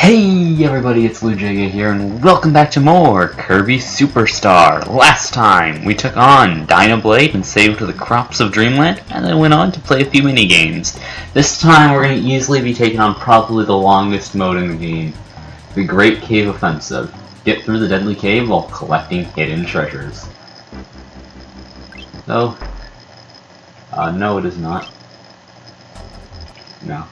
Hey everybody, it's LuJaga here, and welcome back to more Kirby Superstar. Last time, we took on Dynablade and saved the crops of Dreamland, and then went on to play a few mini-games. This time, we're going to easily be taking on probably the longest mode in the game, the Great Cave Offensive. Get through the deadly cave while collecting hidden treasures. No. No it is not. No.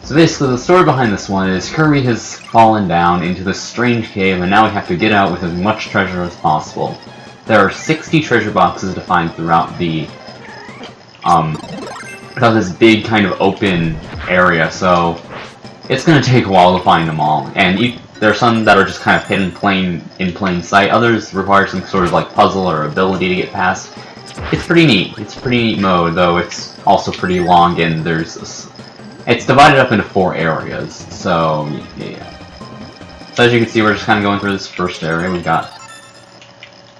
So basically, the story behind this one is Kirby has fallen down into this strange cave, and now we have to get out with as much treasure as possible. There are 60 treasure boxes to find throughout the, this big kind of open area, so it's going to take a while to find them all. And there are some that are just kind of hidden in plain sight. Others require some sort of like puzzle or ability to get past. It's pretty neat. It's a pretty neat mode, though it's also pretty long, and it's divided up into 4 areas, so yeah. So as you can see, we're just kind of going through this first area. We've got,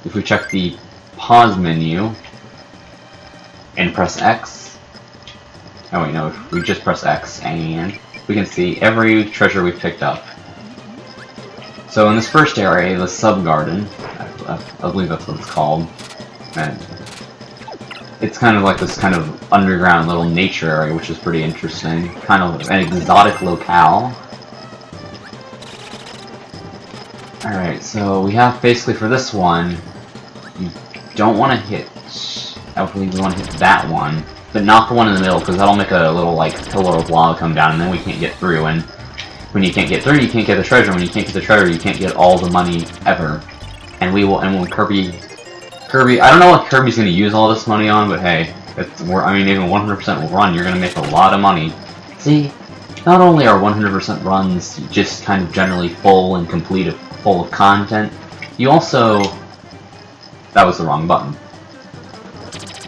if we check the pause menu and press X, oh wait, no, if we just press X, and we can see every treasure we've picked up. So in this first area, the sub-garden, I believe that's what it's called, and it's kind of like this kind of underground little nature area, which is pretty interesting. Kind of an exotic locale. Alright, so we have basically for this one, you don't want to hit, I believe we want to hit that one, but not the one in the middle, because that'll make a little like pillar of lava come down, and then we can't get through. And when you can't get through, you can't get the treasure. When you can't get the treasure, you can't get all the money ever. And when Kirby, I don't know what Kirby's going to use all this money on, but hey, I mean, even 100% run, you're going to make a lot of money. See, not only are 100% runs just kind of generally full and complete, full of content, you also... That was the wrong button.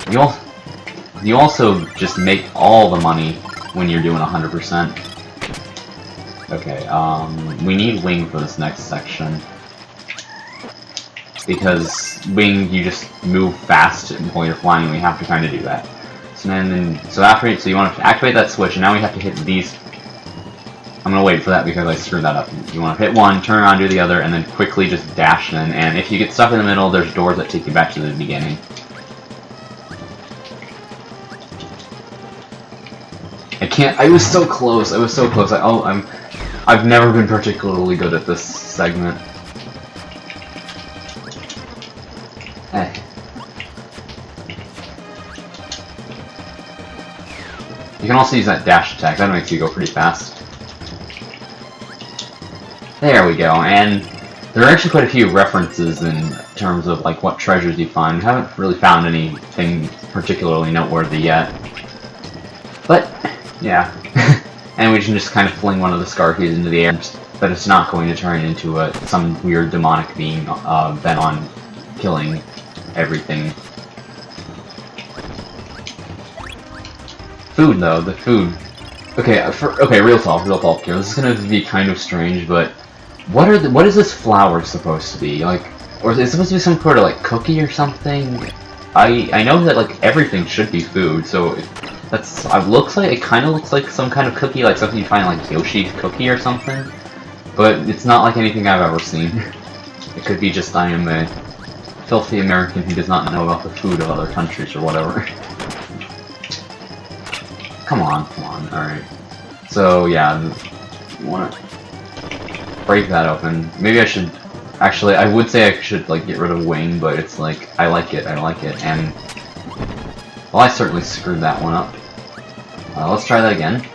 You also just make all the money when you're doing 100%. Okay, we need Wing for this next section. Because Wing, you just move fast while you're flying, and we have to kind of do that. So so you want to activate that switch, and now we have to hit these. I'm gonna wait for that because I screwed that up. You want to hit one, turn around, do the other, and then quickly just dash in. And if you get stuck in the middle, there's doors that take you back to the beginning. I was so close. I've never been particularly good at this segment. You can also use that dash attack, that makes you go pretty fast. There we go, and there are actually quite a few references in terms of like what treasures you find. We haven't really found anything particularly noteworthy yet. But, yeah. And we can just kind of fling one of the Scar Keys into the air, but it's not going to turn into some weird demonic being bent on killing everything. Food, though, the food. Okay, real talk here. This is gonna be kind of strange, but what is this flour supposed to be? Like, or is it supposed to be some sort of like cookie or something? I know that like everything should be food, so it kind of looks like some kind of cookie, like something you find like Yoshi's cookie or something. But it's not like anything I've ever seen. It could be just I am a filthy American who does not know about the food of other countries or whatever. Come on, alright. So, yeah, you wanna break that open. Maybe I should... Actually, I would say I should, like, get rid of Wing, but it's like, I like it, and... Well, I certainly screwed that one up. Let's try that again.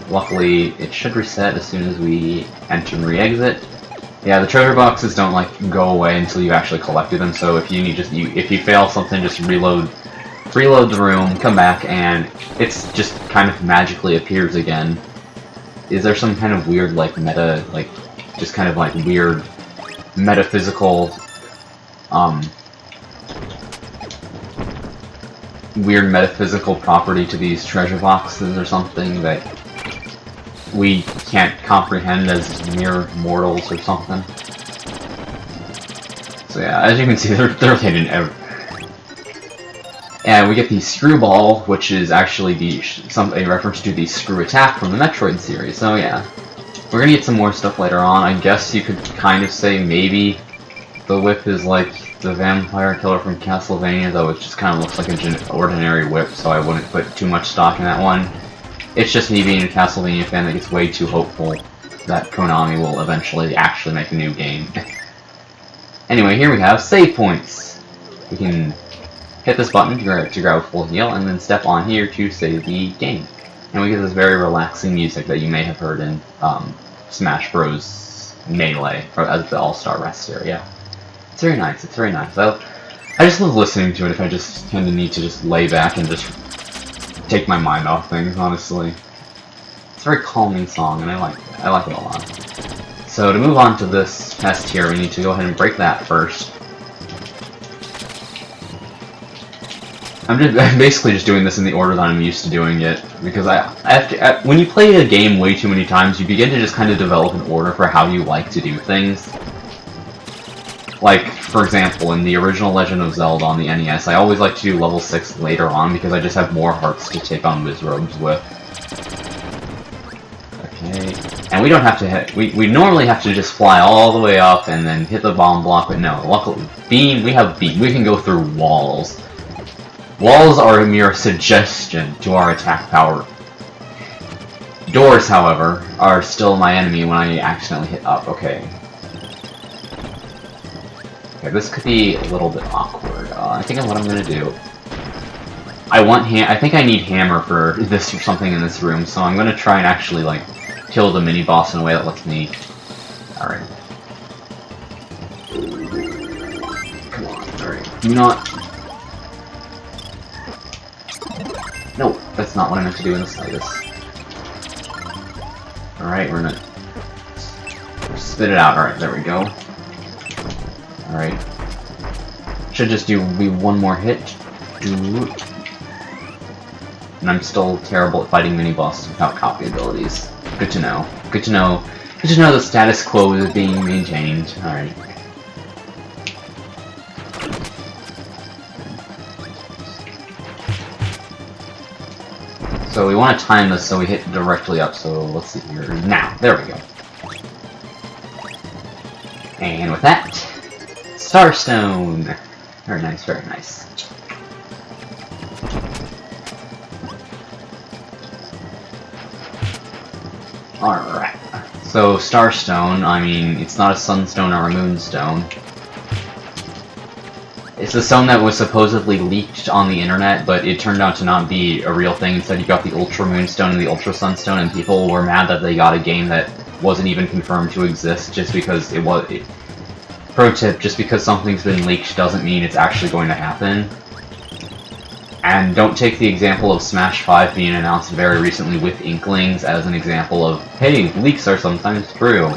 Luckily, it should reset as soon as we enter and re-exit. Yeah, the treasure boxes don't, like, go away until you've actually collected them, so if you fail something, just reload the room, come back, and it's just kind of magically appears again. Is there some kind of weird, like, just kind of, like, weird metaphysical, property to these treasure boxes or something that we can't comprehend as mere mortals or something? So yeah, as you can see, they're hidden everywhere. And we get the Screwball, which is actually a reference to the Screw Attack from the Metroid series. So yeah, We're gonna get some more stuff later on. I guess you could kind of say maybe the whip is like the vampire killer from Castlevania, though it just kind of looks like an ordinary whip, so I wouldn't put too much stock in that one. It's just me being a Castlevania fan that gets way too hopeful that Konami will eventually actually make a new game. Anyway, here we have save points. We can hit this button to grab a full heal, and then step on here to save the game. And we get this very relaxing music that you may have heard in Smash Bros. Melee, or as the All-Star Rest area. It's very nice, it's very nice. I just love listening to it if I just kind of need to just lay back and just take my mind off things, honestly. It's a very calming song, and I like it a lot. So to move on to this test here, we need to go ahead and break that first. I'm basically just doing this in the order that I'm used to doing it, because I have to, when you play a game way too many times, you begin to just kind of develop an order for how you like to do things. Like, for example, in the original Legend of Zelda on the NES, I always like to do level 6 later on, because I just have more hearts to take on Wizrobes with. Okay, and we don't have to hit, we normally have to just fly all the way up and then hit the bomb block, but no, luckily, Beam, we have Beam, we can go through walls. Walls are a mere suggestion to our attack power. Doors, however, are still my enemy when I accidentally hit up. Okay. Okay, this could be a little bit awkward. I think what I'm gonna do. I think I need hammer for this or something in this room, so I'm gonna try and actually like kill the mini boss in a way that lets me. All right. Come on. All right. Do not. No, that's not what I meant to do in the slightest. Alright, we're gonna spit it out. Alright, there we go. Alright. Should just do one more hit. And I'm still terrible at fighting mini-bosses without copy abilities. Good to know. Good to know. Good to know the status quo is being maintained. Alright. So we want to time this so we hit directly up, so let's see here. Now, there we go. And with that, Starstone! Very nice, very nice. Alright. So, Starstone, I mean, it's not a Sunstone or a Moonstone. It's a stone that was supposedly leaked on the internet, but it turned out to not be a real thing. Instead, you got the Ultra Moonstone and the Ultra Sunstone, and people were mad that they got a game that wasn't even confirmed to exist just because it was... Pro tip, just because something's been leaked doesn't mean it's actually going to happen. And don't take the example of Smash 5 being announced very recently with Inklings as an example of, hey, leaks are sometimes true.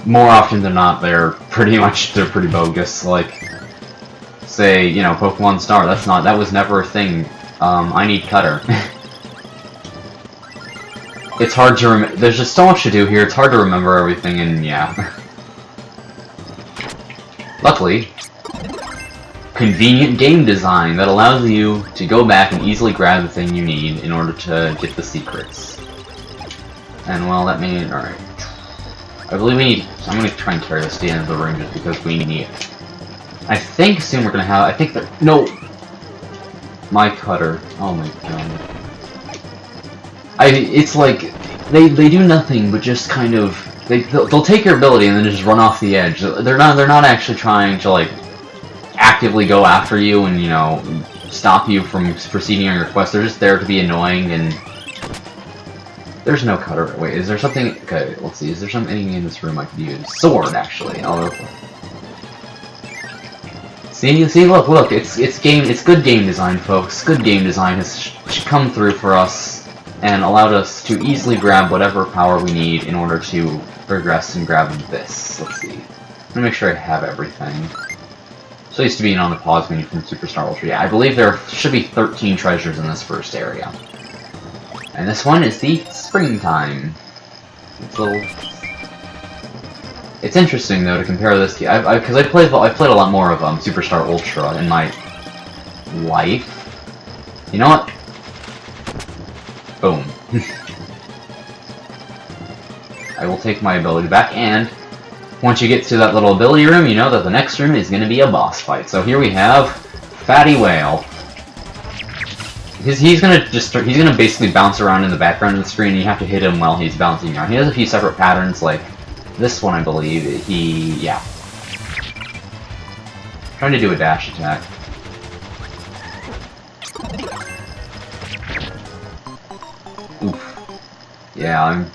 More often than not, they're pretty bogus. Like, say, you know, Pokemon Star, that was never a thing. I need Cutter. It's hard to remember, there's just so much to do here, it's hard to remember everything, and yeah. Luckily, convenient game design that allows you to go back and easily grab the thing you need in order to get the secrets. And well, that may, alright. I believe we need, I'm gonna try and carry this to the end of the room just because we need it. I think soon we're gonna have, I think that, no! My Cutter, oh my god. It's like, they do nothing but just kind of, they'll take your ability and then just run off the edge. They're not actually trying to like, actively go after you and, you know, stop you from proceeding on your quest. They're just there to be annoying and... There's no Cutter, wait, is there something, okay, let's see, is there something in this room I could use? Sword, actually, I'll look. See, look, it's good game design, folks. Good game design has come through for us and allowed us to easily grab whatever power we need in order to progress and grab this. Let's see. I'm gonna make sure I have everything. So used to being on the pause menu from Superstar Ultra. Yeah, I believe there should be 13 treasures in this first area. And this one is the Springtime. It's interesting though to compare this to, because I've played a lot more of Superstar Ultra in my life. You know what? Boom. I will take my ability back, and once you get to that little ability room, you know that the next room is going to be a boss fight. So here we have Fatty Whale. He's gonna basically bounce around in the background of the screen, and you have to hit him while he's bouncing around. He has a few separate patterns, like this one, I believe. Yeah. Trying to do a dash attack. Oof. Yeah,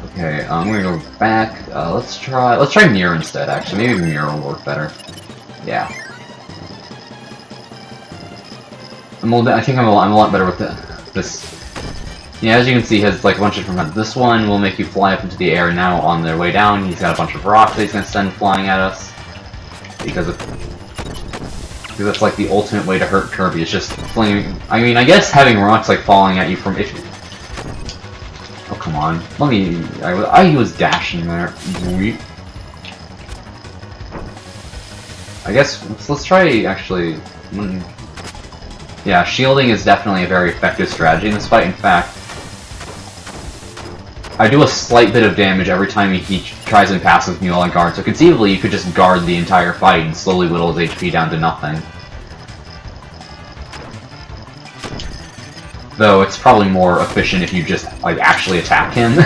okay, I'm gonna go back. Let's try Mirror instead, actually. Maybe Mirror will work better. Yeah. I think I'm a lot better with this. Yeah, as you can see, he has like a bunch of different. This one will make you fly up into the air. Now on their way down, he's got a bunch of rocks that he's gonna send flying at us. Because that's like the ultimate way to hurt Kirby. It's just flaming. I mean, I guess having rocks like falling at you from Oh come on! Let me. I was dashing there. I guess let's try actually. Yeah, shielding is definitely a very effective strategy in this fight. In fact, I do a slight bit of damage every time he tries and passes me while I guard, so conceivably you could just guard the entire fight and slowly whittle his HP down to nothing. Though it's probably more efficient if you just like actually attack him,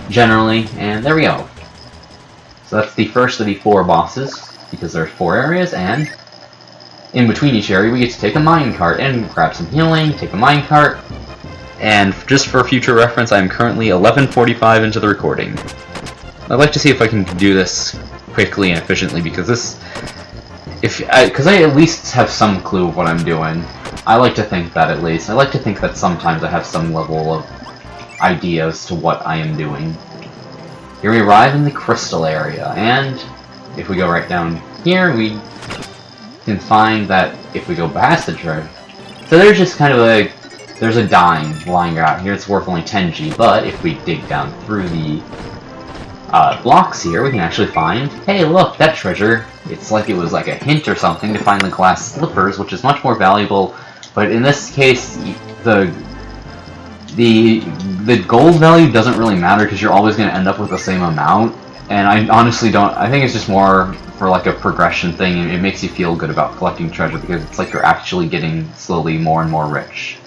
generally, and there we go. So that's the first of the 4 bosses, because there's 4 areas, and in between each area we get to take a minecart and grab some healing, take a minecart, and just for future reference, I'm currently 11:45 into the recording. I'd like to see if I can do this quickly and efficiently, because because I at least have some clue of what I'm doing. I like to think that, at least. I like to think that sometimes I have some level of idea as to what I am doing. Here we arrive in the crystal area, and if we go right down here, we can find that if we go past the treasure. So there's just kind of there's a dime lying out here. It's worth only 10G, but if we dig down through the blocks here, we can actually find, hey look, that treasure. It's like it was like a hint or something to find the glass slippers, which is much more valuable, but in this case, the gold value doesn't really matter because you're always going to end up with the same amount, and I honestly don't, I think it's just more for like a progression thing, and it makes you feel good about collecting treasure because it's like you're actually getting slowly more and more rich.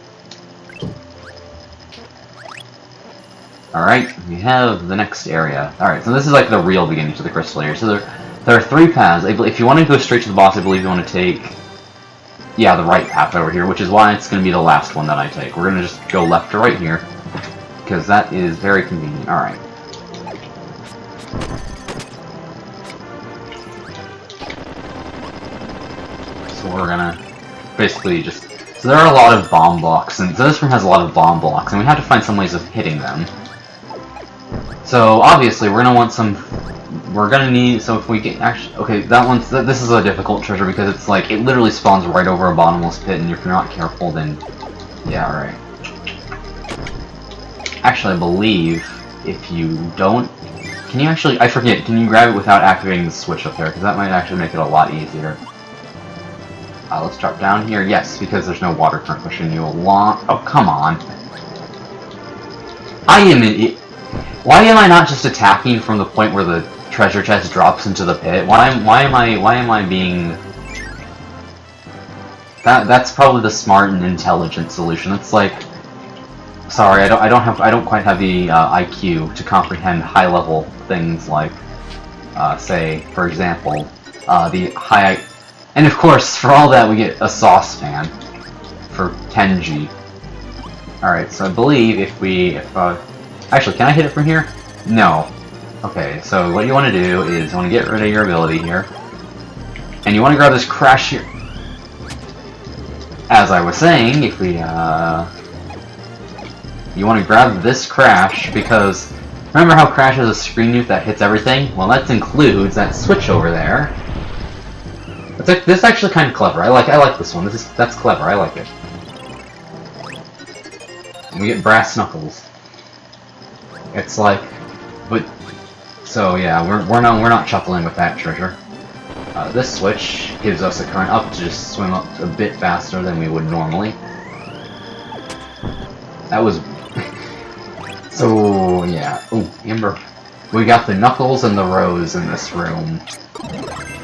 Alright, we have the next area. Alright, so this is like the real beginning to the crystal area. So there are 3 paths. If you want to go straight to the boss, I believe you want to take, yeah, the right path over here, which is why it's going to be the last one that I take. We're going to just go left to right here, because that is very convenient. Alright. So we're going to basically just... So there are a lot of bomb blocks, and so this room has a lot of bomb blocks, and we have to find some ways of hitting them. So obviously we're gonna want some. We're gonna need. So if we get actually, okay, this is a difficult treasure because it's like it literally spawns right over a bottomless pit, and if you're not careful, then yeah, right. Actually, I believe if you don't, can you actually? I forget. Can you grab it without activating the switch up there? Because that might actually make it a lot easier. Let's drop down here. Yes, because there's no water current pushing you along. Oh, come on. I am an. Why am I not just attacking from the point where the treasure chest drops into the pit? Why am I being... That's probably the smart and intelligent solution. It's like, sorry, I don't quite have the IQ to comprehend high level things like, say, for example, the high. And of course, for all that, we get a saucepan for 10G. All right, so I believe if actually, can I hit it from here? No. Okay, so what you want to do is you want to get rid of your ability here, and you want to grab this crash here. As I was saying, if we you want to grab this crash because remember how crash has a screen nuke that hits everything? Well, that includes that switch over there. This is actually kind of clever. I like this one. That's clever. I like it. And we get brass knuckles. It's like, but so yeah, we're not shuffling with that treasure. This switch gives us a current up to just swim up a bit faster than we would normally. That was So, yeah. Oh, Amber. We got the Knuckles and the Rose in this room.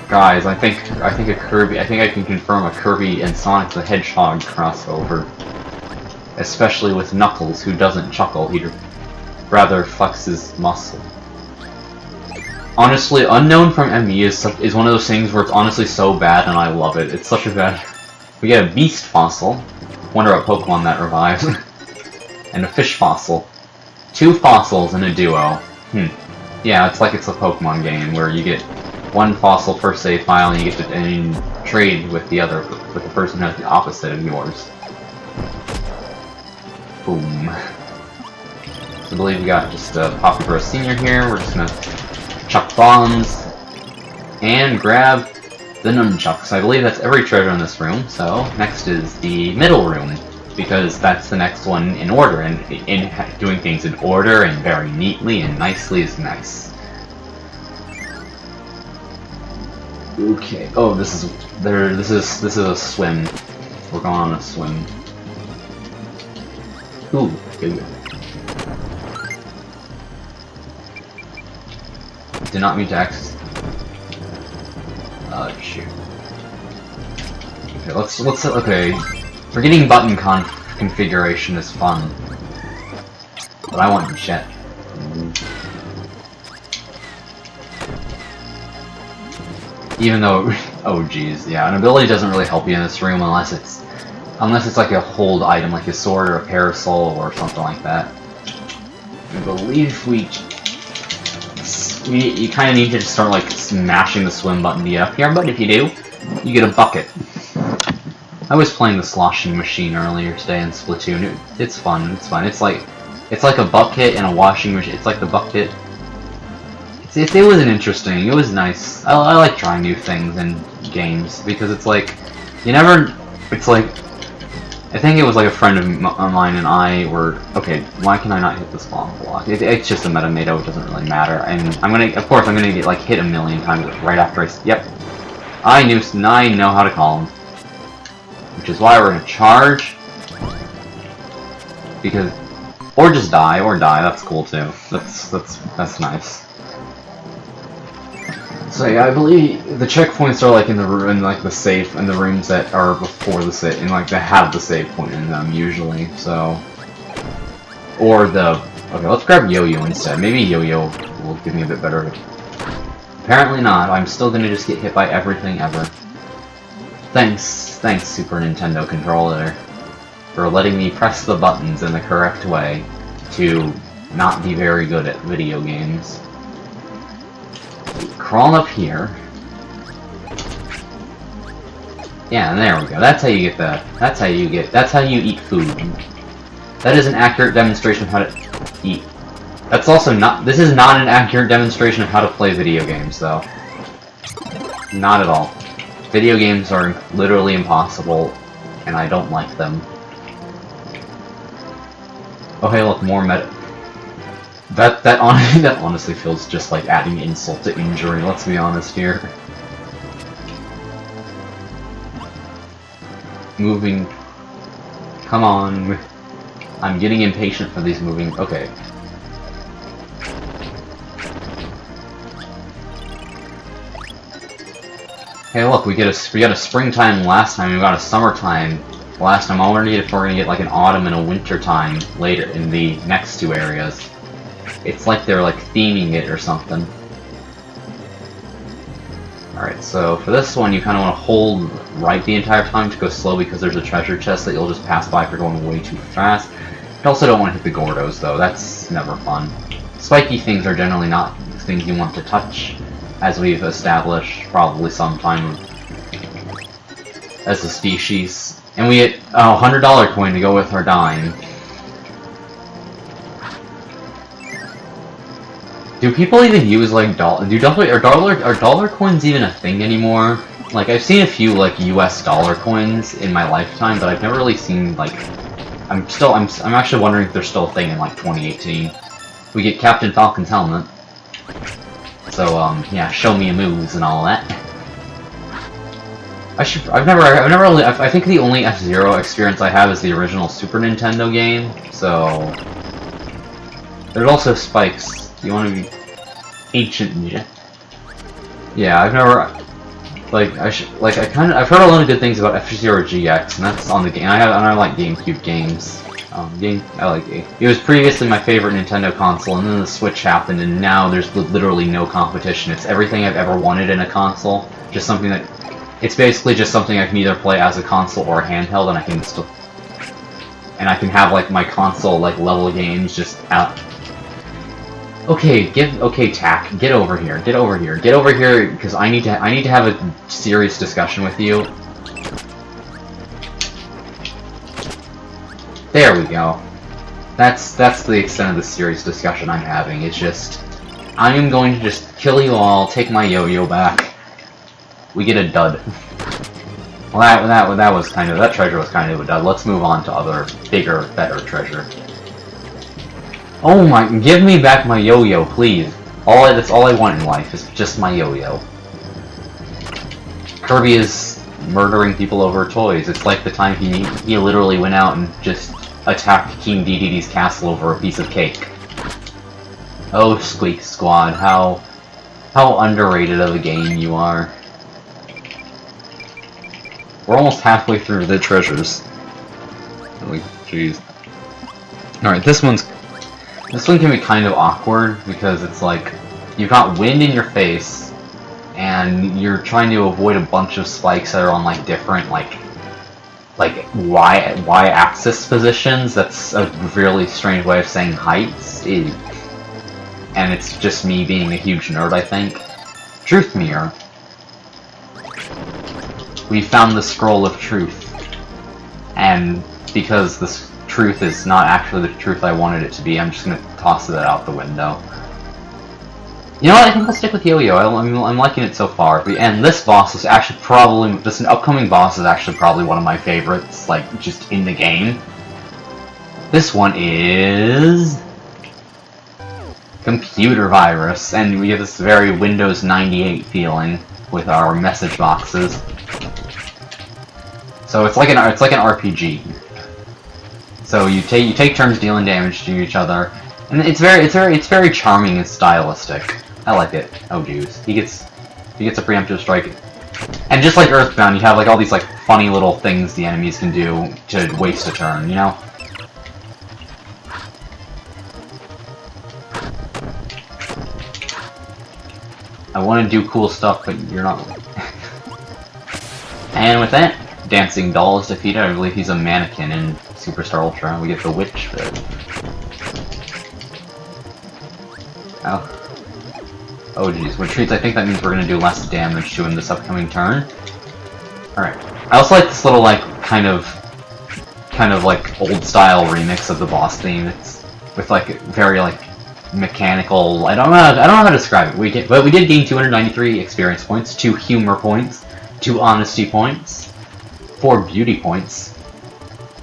Guys, I think a Kirby, I think I can confirm a Kirby and Sonic the Hedgehog crossover. Especially with Knuckles, who doesn't chuckle, he rather flexes muscle. Honestly, Unknown from ME is one of those things where it's honestly so bad and I love it. It's such a bad... We get a Beast Fossil. Wonder what Pokemon that revives. And a Fish Fossil. 2 fossils in a duo. Yeah, it's like it's a Pokemon game where you get 1 fossil per save file and you get to trade with the person who has the opposite of yours. Boom. So I believe we got just Poppy Bros Senior here. We're just gonna chuck bombs and grab the nunchucks. I believe that's every treasure in this room. So next is the middle room, because that's the next one in order, and in doing things in order and very neatly and nicely is nice. Okay. Oh, this is a swim. We're going on a swim. Ooh, good. Did not mean to access. Shoot. Okay, okay. Forgetting button configuration is fun. But I want jet. Even though, oh geez, yeah, an ability doesn't really help you in this room unless it's like a hold item, like a sword or a parasol or something like that. I believe you kind of need to just start like smashing the swim button to get up here, but if you do, you get a bucket. I was playing the sloshing machine earlier today in Splatoon. It's fun. It's fun. It's like a bucket and a washing machine. It's like the bucket. It was interesting. It was nice. I like trying new things in games because it's like you never. It's like I think it was like a friend of mine and I were okay. Why can I not hit this bomb block? It's just a metamato. It doesn't really matter. And of course, I'm gonna get like hit a million times right after Yep. I know how to call him. Which is why we're gonna charge. Because, or just die, that's cool too. That's nice. So yeah, I believe the checkpoints are like in the safe, and the rooms that are before the save, and like they have the save point in them usually, so. Or okay, let's grab Yo-Yo instead. Maybe Yo-Yo will give me a bit better. Apparently not, I'm still gonna just get hit by everything ever. Thanks Super Nintendo controller, for letting me press the buttons in the correct way to not be very good at video games. Crawl up here. Yeah, and there we go. That's how you get that. That's how you eat food. That is an accurate demonstration of how to eat. That's also not, this is not an accurate demonstration of how to play video games, though. Not at all. Video games are literally impossible, and I don't like them. Oh hey, look, more meta. That honestly feels just like adding insult to injury, let's be honest here. Moving. Come on. I'm getting impatient for these moving. Okay. Hey look, we got a springtime last time, we got a summertime last time. I wonder if we're gonna get like an autumn and a winter time later in the next 2 areas. It's like they're like theming it or something. Alright, so for this one you kinda wanna hold right the entire time to go slow because there's a treasure chest that you'll just pass by if you're going way too fast. You also don't want to hit the Gordos though, that's never fun. Spiky things are generally not things you want to touch, as we've established probably sometime as a species. And we get a $100 coin to go with our dime. Do people even use like are dollar coins even a thing anymore? Like I've seen a few like US dollar coins in my lifetime, but I've never really seen like I'm actually wondering if they're still a thing in like 2018. We get Captain Falcon's helmet. So yeah, show me your moves and all that. I think the only F-Zero experience I have is the original Super Nintendo game, so There's also spikes. You want to be ancient ninja? Yeah, I've never I've heard a lot of good things about F-Zero GX, and that's on the game. I like GameCube games. I like it. It was previously my favorite Nintendo console, and then the Switch happened, and now there's literally no competition. It's everything I've ever wanted in a console. Just something that it's basically just something I can either play as a console or a handheld, and I can have like my console like level games just out. Okay, Tack, get over here, because I need to have a serious discussion with you. There we go. That's the extent of the serious discussion I'm having. It's just, I am going to just kill you all, take my yo-yo back. We get a dud. Well, that treasure was kind of a dud. Let's move on to other, bigger, better treasure. Oh my, give me back my yo-yo, please. That's all I want in life, is just my yo-yo. Kirby is murdering people over toys. It's like the time he literally went out and just attacked King DDD's castle over a piece of cake. Oh, Squeak Squad, how underrated of a game you are. We're almost halfway through the treasures. Really, jeez. Alright, this one can be kind of awkward, because it's like, you've got wind in your face, and you're trying to avoid a bunch of spikes that are on like different like y-axis positions. That's a really strange way of saying heights. And it's just me being a huge nerd, I think. Truth Mirror. We found the scroll of truth. And because this truth is not actually the truth I wanted it to be, I'm just gonna toss it out the window. You know what, I think I'll stick with Yo-Yo. I'm liking it so far. And this boss is actually this upcoming boss is actually probably one of my favorites, like, just in the game. This one is Computer Virus, and we get this very Windows 98 feeling with our message boxes. So it's like an RPG. So you take turns dealing damage to each other, and it's very charming and stylistic. I like it. Oh jeez, he gets a preemptive strike, and just like Earthbound, you have like all these like funny little things the enemies can do to waste a turn, you know. I want to do cool stuff, but you're not. And with that, Dancing Doll is defeated. I believe he's a mannequin in Superstar Ultra. We get the Witch Bit. Oh geez, retreats. I think that means we're gonna do less damage to him this upcoming turn. Alright. I also like this little like kind of like old style remix of the boss theme. It's with like very like mechanical. I don't know how to describe it. But we did gain 293 experience points, 2 humor points, 2 honesty points, 4 beauty points,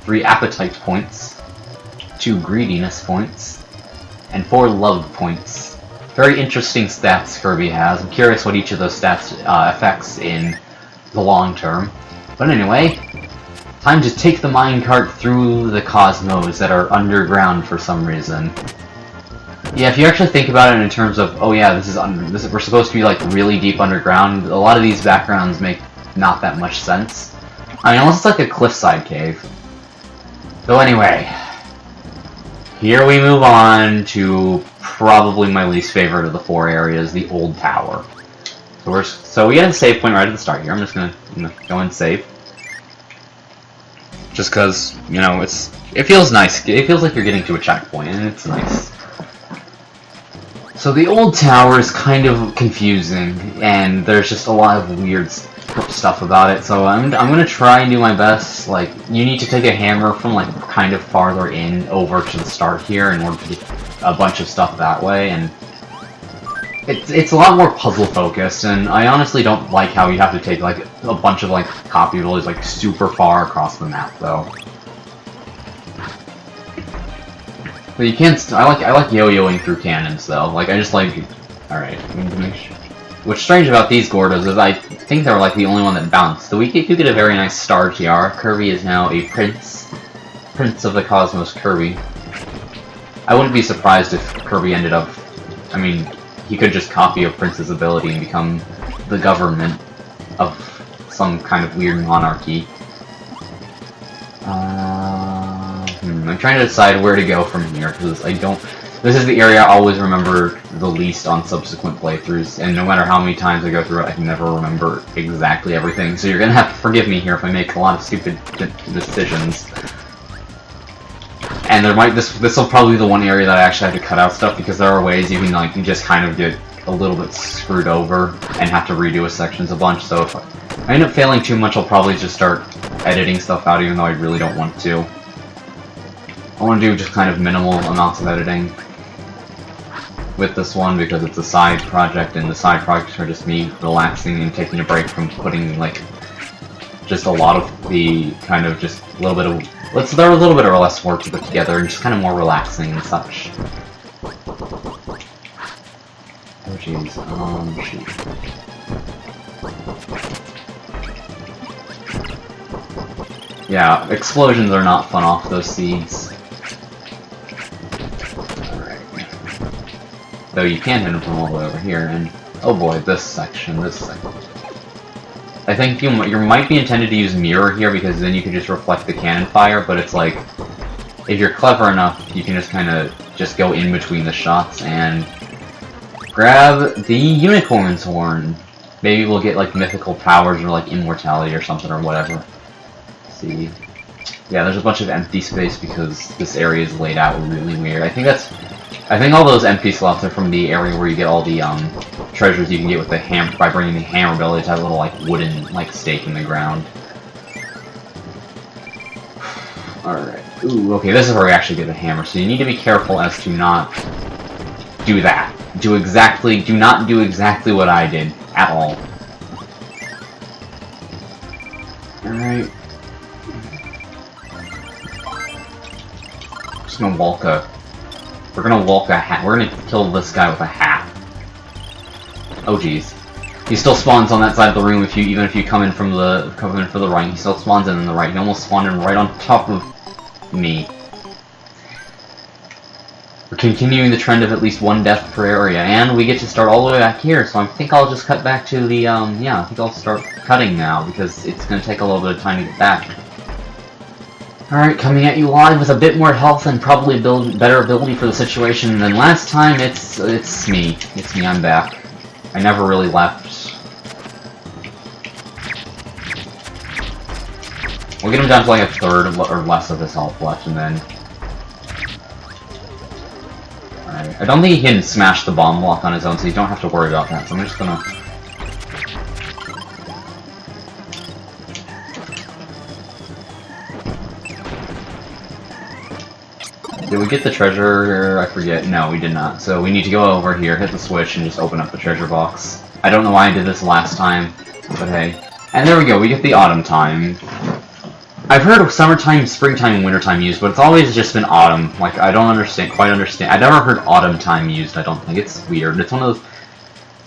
3 appetite points, 2 greediness points, and 4 love points. Very interesting stats Kirby has. I'm curious what each of those stats affects in the long term. But anyway, time to take the minecart through the cosmos that are underground for some reason. Yeah, if you actually think about it in terms of, oh yeah, we're supposed to be like really deep underground, a lot of these backgrounds make not that much sense. I mean, unless it's like a cliffside cave. So anyway, here we move on to probably my least favorite of the 4 areas, the Old Tower. So we get a save point right at the start here. I'm just gonna go and save. Just cause, you know, it feels nice. It feels like you're getting to a checkpoint, and it's nice. So the Old Tower is kind of confusing, and there's just a lot of weird stuff about it. So I'm gonna try and do my best. Like, you need to take a hammer from like kind of farther in over to the start here in order to get a bunch of stuff that way, and it's a lot more puzzle focused. And I honestly don't like how you have to take like a bunch of like copy villages like super far across the map though. But you can't. I like yo-yoing through cannons though. Like I just like. All right. What's strange about these Gordos is I think they're like the only one that bounced. So we do get a very nice star tiara. Kirby is now a prince of the cosmos. Kirby. I wouldn't be surprised if Kirby ended up... I mean, he could just copy a prince's ability and become the government of some kind of weird monarchy. I'm trying to decide where to go from here, because I don't... This is the area I always remember the least on subsequent playthroughs, and no matter how many times I go through it, I can never remember exactly everything, so you're gonna have to forgive me here if I make a lot of stupid decisions. And there might... This will probably be the one area that I actually have to cut out stuff, because there are ways you can, like, you just kind of get a little bit screwed over and have to redo a sections a bunch, so if I end up failing too much, I'll probably just start editing stuff out, even though I really don't want to. I want to do just kind of minimal amounts of editing with this one, because it's a side project, and the side projects are just me relaxing and taking a break from putting, like, just a lot of the kind of just a little bit of... There are a little bit of less work to put together, and just kind of more relaxing and such. Oh jeez, shoot. Yeah, explosions are not fun off those seeds. Alright. Though you can hit them from all the way over here, and... Oh boy, this section. I think you might be intended to use mirror here, because then you can just reflect the cannon fire, but it's like... If you're clever enough, you can just kind of just go in between the shots and... grab the unicorn's horn. Maybe we'll get like mythical powers or like immortality or something or whatever. Let's see. Yeah, there's a bunch of empty space because this area is laid out really weird. I think all those empty slots are from the area where you get all the treasures you can get with the hammer by bringing the hammer ability to that little like wooden like stake in the ground. Alright. Ooh, okay, this is where we actually get the hammer, so you need to be careful as to not do that. Do not do exactly what I did, at all. Alright. Just gonna walk we're gonna walk a hat. We're gonna kill this guy with a hat. Oh jeez. He still spawns on that side of the room even if you come in from the for the right. He still spawns in the right. He almost spawned in right on top of me. We're continuing the trend of at least one death per area, and we get to start all the way back here, so I think I'll just cut back to the, yeah, I think I'll start cutting now, because it's gonna take a little bit of time to get back. Alright, coming at you live with a bit more health and probably better ability for the situation than last time, it's me. It's me, I'm back. I never really left. We'll get him down to like a third or less of his health left, and then... I don't think he can smash the bomb block on his own, so you don't have to worry about that. So I'm just gonna... Did we get the treasure? I forget. No, we did not. So we need to go over here, hit the switch, and just open up the treasure box. I don't know why I did this last time, but hey. And there we go, we get the autumn time. I've heard of summertime, springtime, and wintertime used, but it's always just been autumn. Like, I don't quite understand. I never heard autumn time used, I don't think. It's weird. It's one of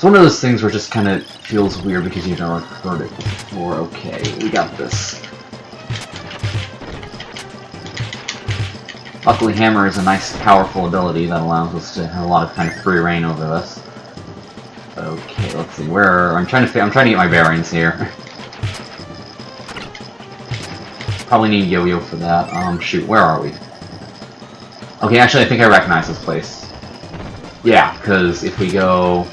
those things where it just kind of feels weird because you've never heard it before. Okay, we got this. Luckily, Hammer is a nice, powerful ability that allows us to have a lot of kind of free reign over this. Okay, let's see. I'm trying to get my bearings here. Probably need Yo-Yo for that. Shoot, where are we? Okay, actually, I think I recognize this place. Yeah, because if we go...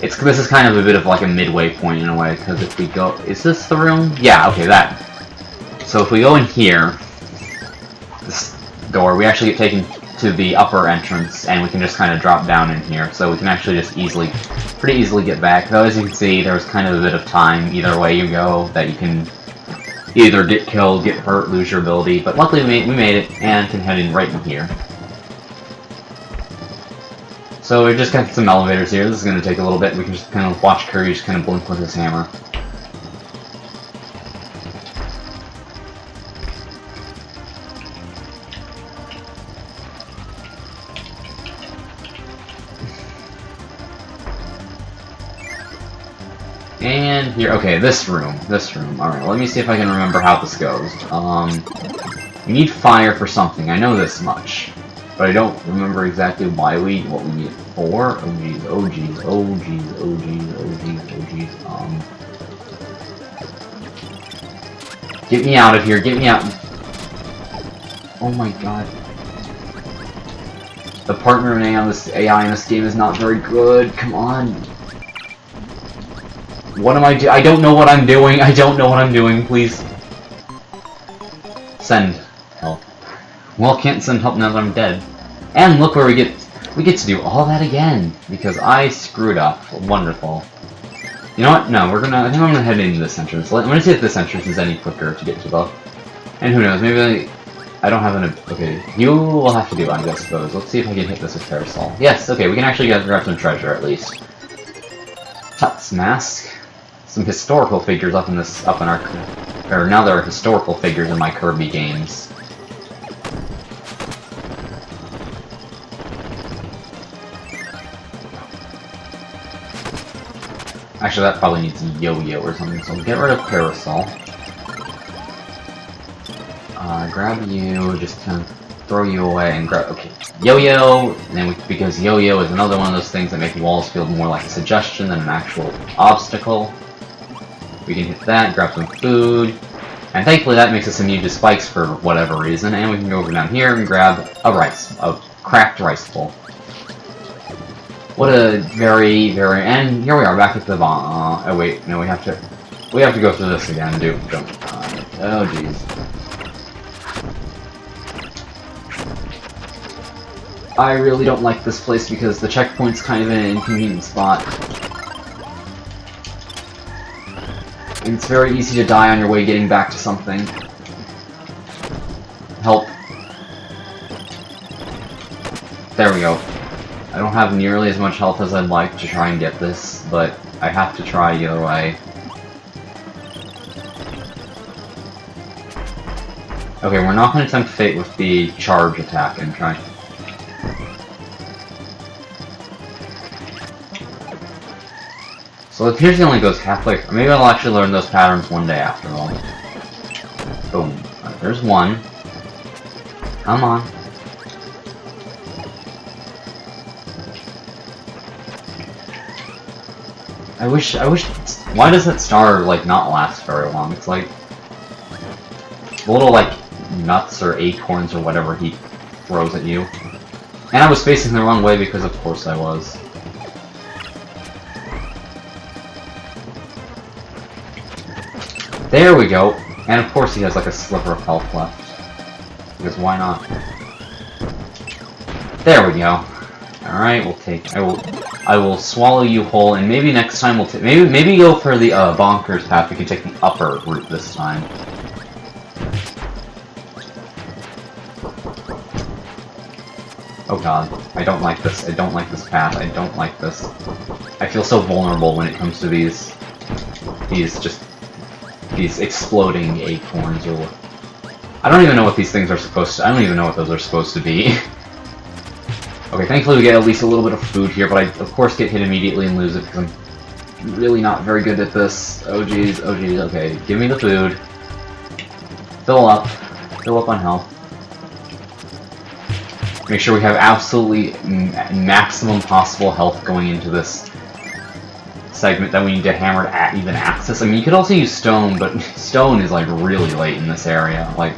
This is kind of a bit of like a midway point in a way, because if we go... Is this the room? Yeah, okay, that. So if we go in here, this door, we actually get taken to the upper entrance, and we can just kind of drop down in here, so we can actually just pretty easily get back. Though, as you can see, there's kind of a bit of time either way you go that you can either get killed, get hurt, lose your ability, but luckily we made it, and can head in right in here. So we've just got some elevators here. This is going to take a little bit. We can just kind of watch Kirby just kind of blink with his hammer. And here, okay, this room. Alright, let me see if I can remember how this goes. You need fire for something, I know this much. But I don't remember exactly what we need it for. Oh geez, oh geez, oh geez, oh geez, oh geez, oh geez. Get me out of here, get me out. Oh my god. The partner AI in this game is not very good. Come on. What am I doing? I don't know what I'm doing. I don't know what I'm doing. Please. Send help. Well, can't send help now that I'm dead. And look where we get to do all that again because I screwed up. Wonderful. You know what? No, I think I'm gonna head into this entrance. I'm gonna see if this entrance is any quicker to get to the. And who knows? Maybe I don't have an. Okay, you will have to do, I suppose. Let's see if I can hit this with Parasol. Yes. Okay, we can actually grab some treasure at least. Tut's mask. Some historical figures up in our. Or now there are historical figures in my Kirby games. Actually, that probably needs a yo-yo or something, so get rid of Parasol. Grab you, just kind of throw you away and grab... Okay, yo-yo, and then because yo-yo is another one of those things that make walls feel more like a suggestion than an actual obstacle. We can hit that, grab some food, and thankfully that makes us immune to spikes for whatever reason, and we can go over down here and grab a cracked rice bowl. What a very, and here we are back at the oh wait, no, we have to go through this again, jump. Oh jeez. I really don't like this place because the checkpoint's kind of in an inconvenient spot. And it's very easy to die on your way getting back to something. Help. There we go. I don't have nearly as much health as I'd like to try and get this, but I have to try either way. Okay, we're not going to tempt fate with the charge attack and try. So it appears he only goes halfway. Maybe I'll actually learn those patterns one day after all. Boom. Right, there's one. Come on. I wish, why does that star, like, not last very long? It's like, little, like, nuts or acorns or whatever he throws at you. And I was facing the wrong way because of course I was. There we go! And of course he has, like, a sliver of health left. Because why not? There we go. Alright, I will swallow you whole, and maybe next time we'll maybe go for the bonkers path. We can take the upper route this time. Oh god, I don't like this. I don't like this path. I don't like this. I feel so vulnerable when it comes to these exploding acorns or what. I don't even know what these things are supposed to. I don't even know what those are supposed to be. Okay, thankfully we get at least a little bit of food here, but I, of course, get hit immediately and lose it because I'm really not very good at this. Oh geez, okay, give me the food. Fill up on health. Make sure we have absolutely maximum possible health going into this segment that we need to hammer to even access. I mean, you could also use stone, but stone is like really late in this area. Like,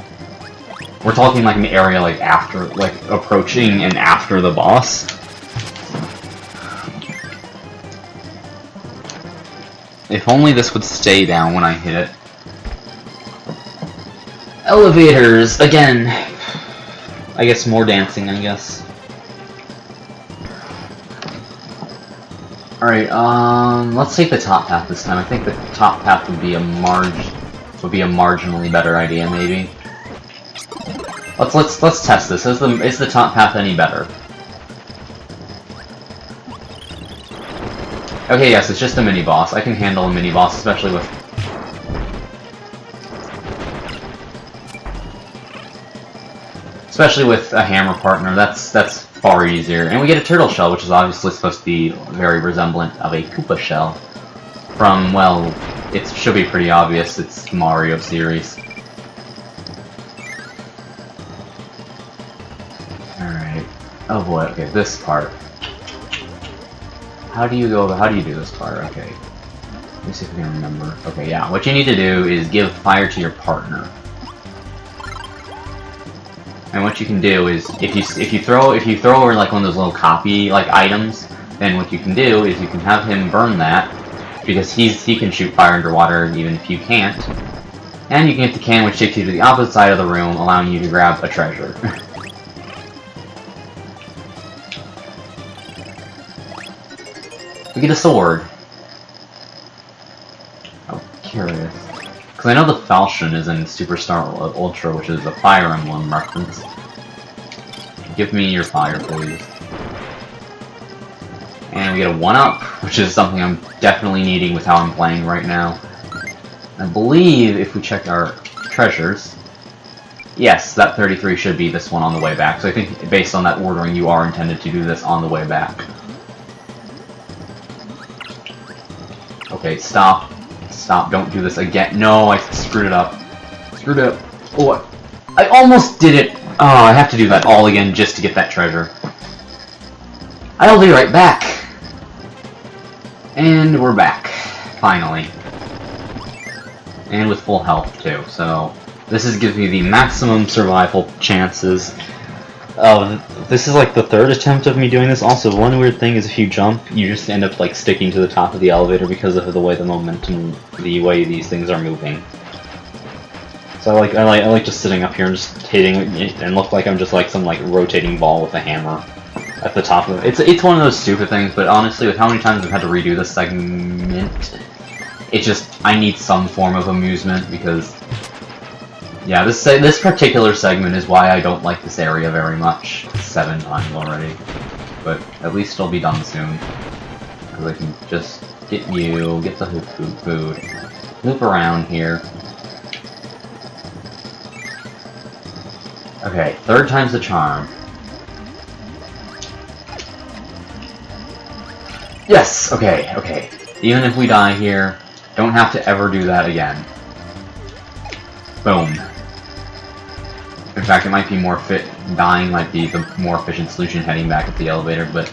we're talking like an area like after, like approaching and after the boss. If only this would stay down when I hit it. Elevators again. I guess more dancing, I guess. Alright, let's take the top path this time. I think the top path would be a marginally better idea, maybe. Let's test this. Is the top path any better? Okay, yes, it's just a mini boss. I can handle a mini boss, especially with a hammer partner. That's far easier. And we get a turtle shell, which is obviously supposed to be very resemblant of a Koopa shell. From, well, it should be pretty obvious. It's the Mario series. Alright. Oh boy, okay, this part. How do you do this part? Okay. Let me see if I can remember. Okay, yeah. What you need to do is give fire to your partner. And what you can do is, if you throw over like one of those little copy like items, then what you can do is you can have him burn that, because he can shoot fire underwater even if you can't. And you can get the can, which takes you to the opposite side of the room, allowing you to grab a treasure. We get a sword. Oh, curious. Because I know the falchion is in Superstar Ultra, which is a Fire Emblem reference. Give me your fire, please. And we get a 1-up, which is something I'm definitely needing with how I'm playing right now. I believe if we check our treasures, yes, that 33 should be this one on the way back. So I think based on that ordering, you are intended to do this on the way back. Okay, stop. Stop, don't do this again. No, I screwed it up. Screwed it up. Oh, I almost did it. Oh, I have to do that all again just to get that treasure. I'll be right back. And we're back. Finally. And with full health, too. So, this gives me the maximum survival chances. This is like the third attempt of me doing this. Also, one weird thing is if you jump, you just end up like sticking to the top of the elevator because of the way the momentum, the way these things are moving. So I like just sitting up here and just hitting it and look like I'm just like some like rotating ball with a hammer at the top of it. It's one of those stupid things, but honestly, with how many times I've had to redo this segment, it's just I need some form of amusement because. Yeah, this particular segment is why I don't like this area very much. 7 times already. But at least it'll be done soon. Because I can just get the food, loop around here. Okay, 3rd time's the charm. Yes! Okay, okay. Even if we die here, don't have to ever do that again. Boom. In fact, it might be more fit. Dying might be the more efficient solution heading back up the elevator, but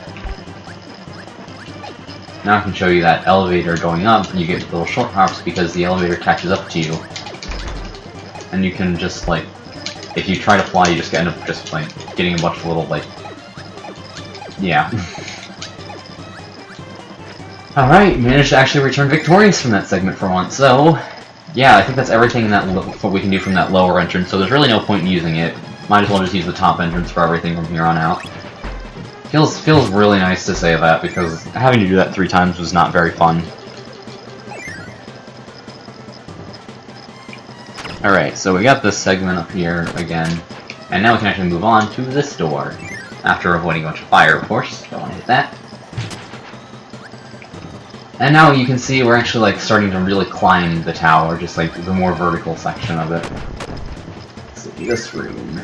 now I can show you that elevator going up, you get little short hops because the elevator catches up to you. And you can just, like, if you try to fly, you just end up just, like, getting a bunch of little, like, yeah. Alright, managed to actually return victorious from that segment for once, so yeah, I think that's everything what we can do from that lower entrance, so there's really no point in using it. Might as well just use the top entrance for everything from here on out. Feels really nice to say that, because having to do that 3 times was not very fun. Alright, so we got this segment up here again, and now we can actually move on to this door. After avoiding a bunch of fire, of course. Don't want to hit that. And now you can see we're actually like starting to really climb the tower, just like the more vertical section of it. Let's see, this room.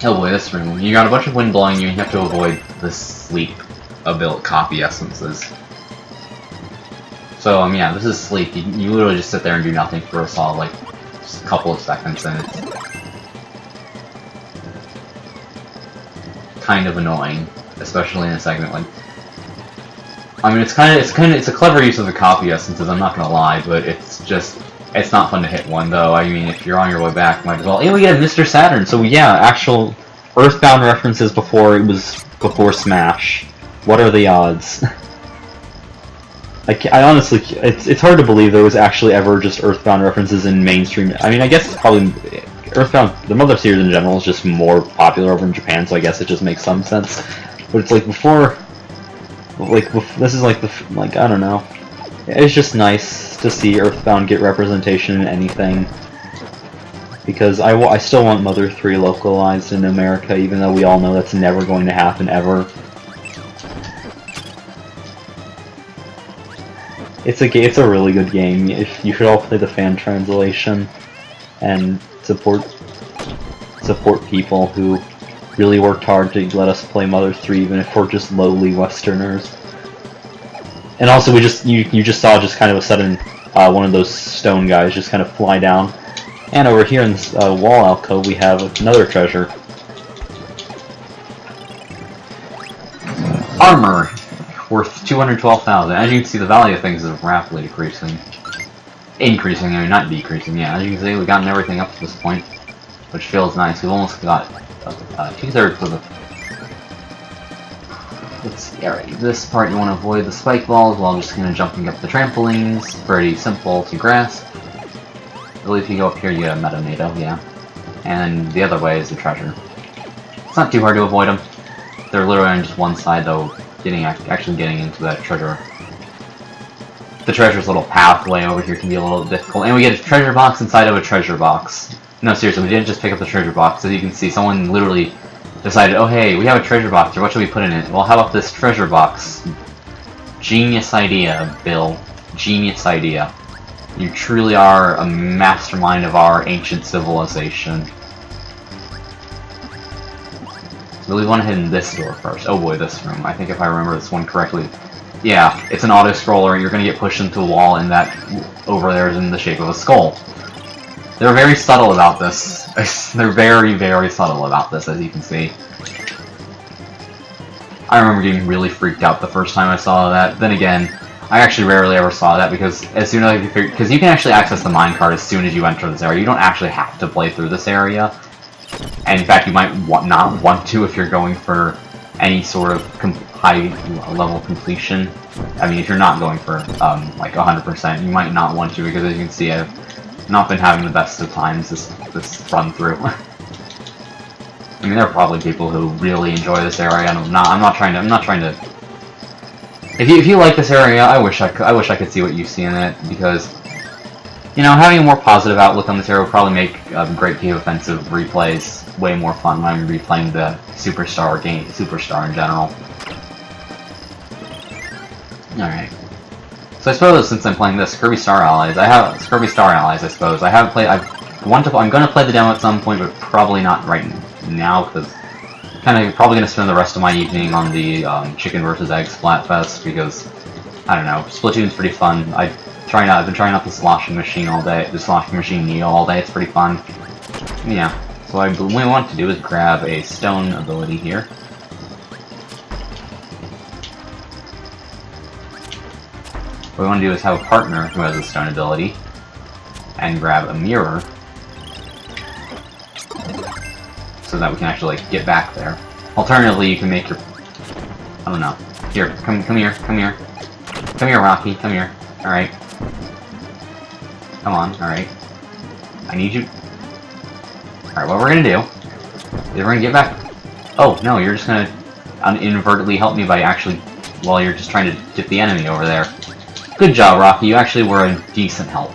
Oh boy, this room. You got a bunch of wind blowing you, and you have to avoid the sleep copy essences. So, yeah, this is sleep. You literally just sit there and do nothing for a solid, like, just a couple of seconds, and it's kind of annoying, especially in a segment like. I mean, it's a clever use of the copy essences, I'm not gonna lie, but it's not fun to hit one, though. I mean, if you're on your way back, might as well. Hey, we get a Mr. Saturn, so yeah, actual Earthbound references before Smash. What are the odds? I honestly, it's hard to believe there was actually ever just Earthbound references in mainstream. I mean, I guess it's probably Earthbound, the Mother series in general, is just more popular over in Japan, so I guess it just makes some sense. But it's like before. This is like I don't know. It's just nice to see Earthbound get representation in anything. Because I still want Mother 3 localized in America, even though we all know that's never going to happen ever. It's a really good game. You should all play the fan translation and support people who really worked hard to let us play Mother 3, even if we're just lowly Westerners. And also, you just saw just kind of a sudden one of those stone guys just kind of fly down. And over here in this wall alcove, we have another treasure. Armor! Worth 212,000. As you can see, the value of things is rapidly decreasing. Increasing, I mean, not decreasing, yeah. As you can see, we've gotten everything up to this point, which feels nice. We've almost got 2/3 of the... Let's see, alright, this part you want to avoid the spike balls while just kind of jumping up the trampolines. Pretty simple to grasp. I believe if you go up here, you get a Metamado, yeah. And the other way is the treasure. It's not too hard to avoid them. They're literally on just one side, though, actually getting into that treasure. The treasure's little pathway over here can be a little difficult. And we get a treasure box inside of a treasure box. No, seriously, we didn't just pick up the treasure box. As you can see, someone literally decided, oh hey, we have a treasure box here, what should we put in it? Well, how about this treasure box? Genius idea, Bill. Genius idea. You truly are a mastermind of our ancient civilization. So we went ahead in this door first. Oh boy, this room. I think if I remember this one correctly. Yeah, it's an auto-scroller, you're gonna get pushed into a wall, and that over there is in the shape of a skull. They're very subtle about this. They're very, very subtle about this, as you can see. I remember getting really freaked out the first time I saw that. Then again, I actually rarely ever saw that because as soon as because you can actually access the minecart as soon as you enter this area. You don't actually have to play through this area. And in fact, you might not want to if you're going for any sort of high level completion. I mean, if you're not going for like 100%, you might not want to because as you can see, I've not been having the best of times this run through. I mean, there are probably people who really enjoy this area. I'm not trying to. If you like this area, I wish I could see what you see in it because, you know, having a more positive outlook on this area would probably make Great Cave Offensive replays way more fun when I'm replaying the Superstar game, Superstar in general. Alright. So I suppose since I'm playing this, Kirby Star Allies, I suppose. I haven't played, I'm gonna play the demo at some point, but probably not right now, because probably gonna spend the rest of my evening on the Chicken vs. Egg Splatfest, because, I don't know, Splatoon's pretty fun. I've been trying out the sloshing machine all day, the sloshing machine Neo all day, it's pretty fun. Yeah, so what we want to do is grab a stone ability here. What we want to do is have a partner who has a stone ability, and grab a mirror, so that we can actually get back there. Alternatively, you can make your... I don't know. Here, come here, come here. Come here, Rocky, come here. Alright. Come on, alright. I need you... Alright, what we're gonna do is we're gonna get back... Oh, no, you're just gonna inadvertently help me by actually... while you're just trying to get the enemy over there. Good job, Rocky, you actually were a decent help.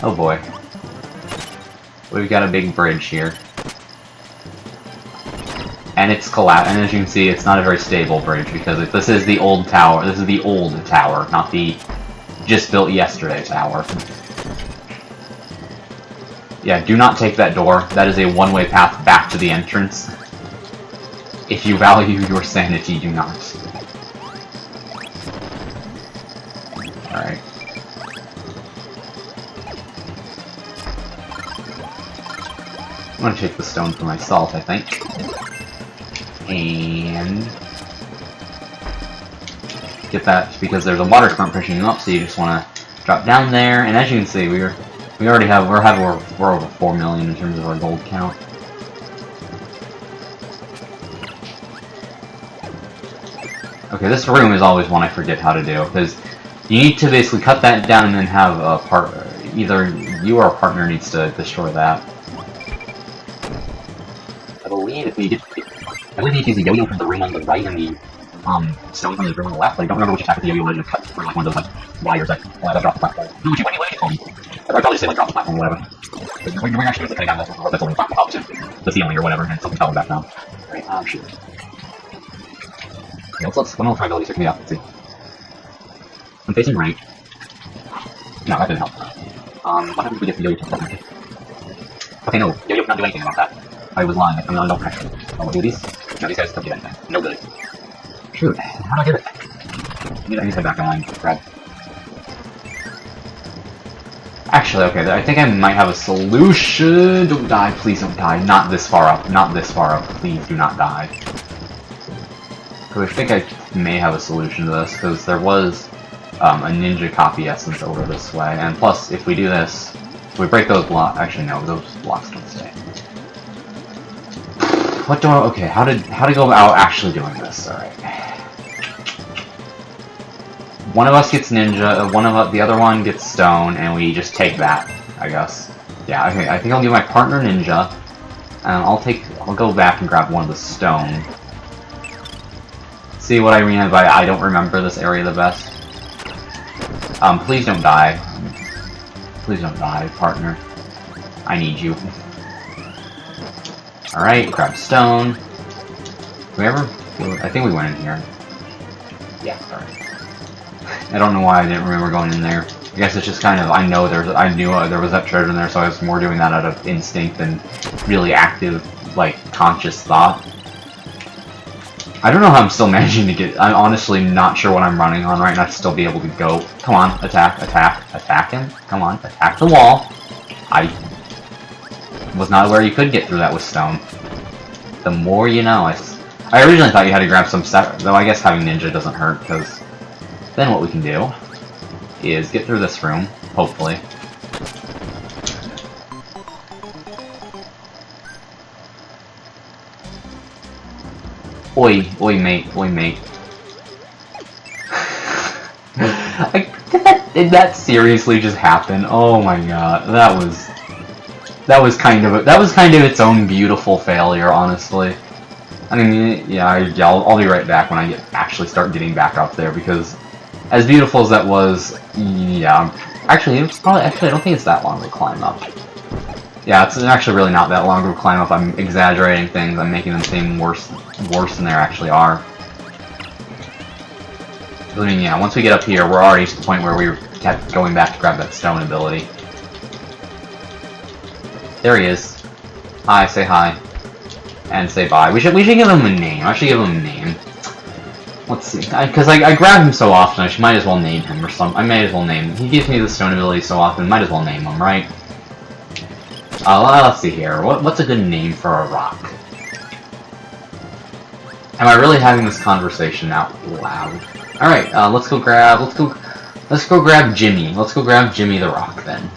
Oh boy. We've got a big bridge here. And it's collapsed, and as you can see, it's not a very stable bridge, because this is the old tower. This is the old tower, not the just built yesterday tower. Yeah, do not take that door. That is a one-way path back to the entrance. If you value your sanity, do not. Alright. I'm gonna take the stone for myself, I think. And get that because there's a water current pushing you up, so you just want to drop down there. And as you can see, we're over 4 million in terms of our gold count. Okay, this room is always one I forget how to do because you need to basically cut that down and then have a either you or a partner needs to destroy that. I believe if we get. I believe you can use the yo-yo from the room on the right and the stone from the room on the left, but I don't remember which attack with the yo-yo was cut for like one of those like wires that drop the platform. No, what do you call me? I'd probably say like drop the platform or whatever. We're actually cutting down that's only up to the ceiling or whatever, and something fell back down. Alright, shoot. Okay, let's one more try ability so yeah, let's see. I'm facing right. No, that didn't help. What happens if we get the yo-yo from the okay, no, yo-yo cannot do anything about that. I was lying, I'm not actually. I'll do these. No, these guys don't do anything. No good. Shoot, how do I get it? I need to head back online. Grab. Actually, okay, I think I might have a solution. Don't die, please don't die. Not this far up. Not this far up. Please do not die. I think I may have a solution to this, because there was a ninja copy essence over this way, and plus, if we do this, if we break those blocks, actually no, those blocks don't stay. What do I, okay, how to go about actually doing this, alright. One of us gets ninja, the other one gets stone, and we just take that, I guess. Yeah, okay, I think I'll give my partner ninja, and I'll go back and grab one of the stone. See what I mean by I don't remember this area the best? Please don't die. Please don't die, partner. I need you. Alright, grab stone. Did we ever? I think we went in here. Yeah, alright. I don't know why I didn't remember going in there. I guess it's just kind of, I knew there was that treasure in there, so I was more doing that out of instinct than really active, like, conscious thought. I don't know how I'm still managing to get, I'm honestly not sure what I'm running on right now to still be able to go. Come on, attack him. Come on, attack the wall. I was not aware you could get through that with stone. The more you know. I originally thought you had to grab some set, though I guess having ninja doesn't hurt, because then what we can do is get through this room, hopefully. Oi mate. Did that seriously just happen? Oh my god, that was kind of its own beautiful failure, honestly. I mean, yeah, I'll be right back when I actually start getting back up there, because as beautiful as that was, yeah, actually I don't think it's that long of a climb up. Yeah, it's actually really not that long of a climb up. I'm exaggerating things. I'm making them seem worse than they actually are. I mean, yeah, once we get up here, we're already to the point where we kept going back to grab that stone ability. There he is. Hi, say hi. And say bye. We should give him a name. I should give him a name. Let's see. Because I grab him so often, I might as well name him or something. I may as well name him. He gives me the stone ability so often, might as well name him, right? Let's see here. What's a good name for a rock? Am I really having this conversation out loud? Alright, let's go grab Jimmy. Let's go grab Jimmy the Rock, then.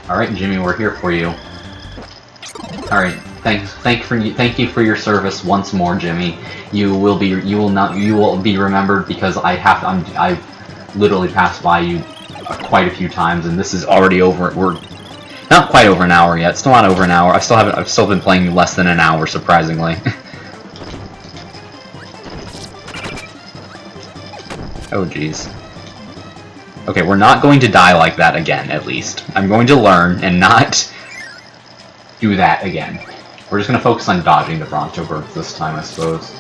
Alright, Jimmy, we're here for you. Alright, thank you for your service once more, Jimmy. You will be remembered because I've literally passed by you quite a few times, and this is already over. We're not quite over an hour yet. Still not over an hour. I've still been playing less than an hour, surprisingly. Oh jeez. Okay, we're not going to die like that again, at least. I'm going to learn and not do that again. We're just going to focus on dodging the Bronto Birds this time, I suppose.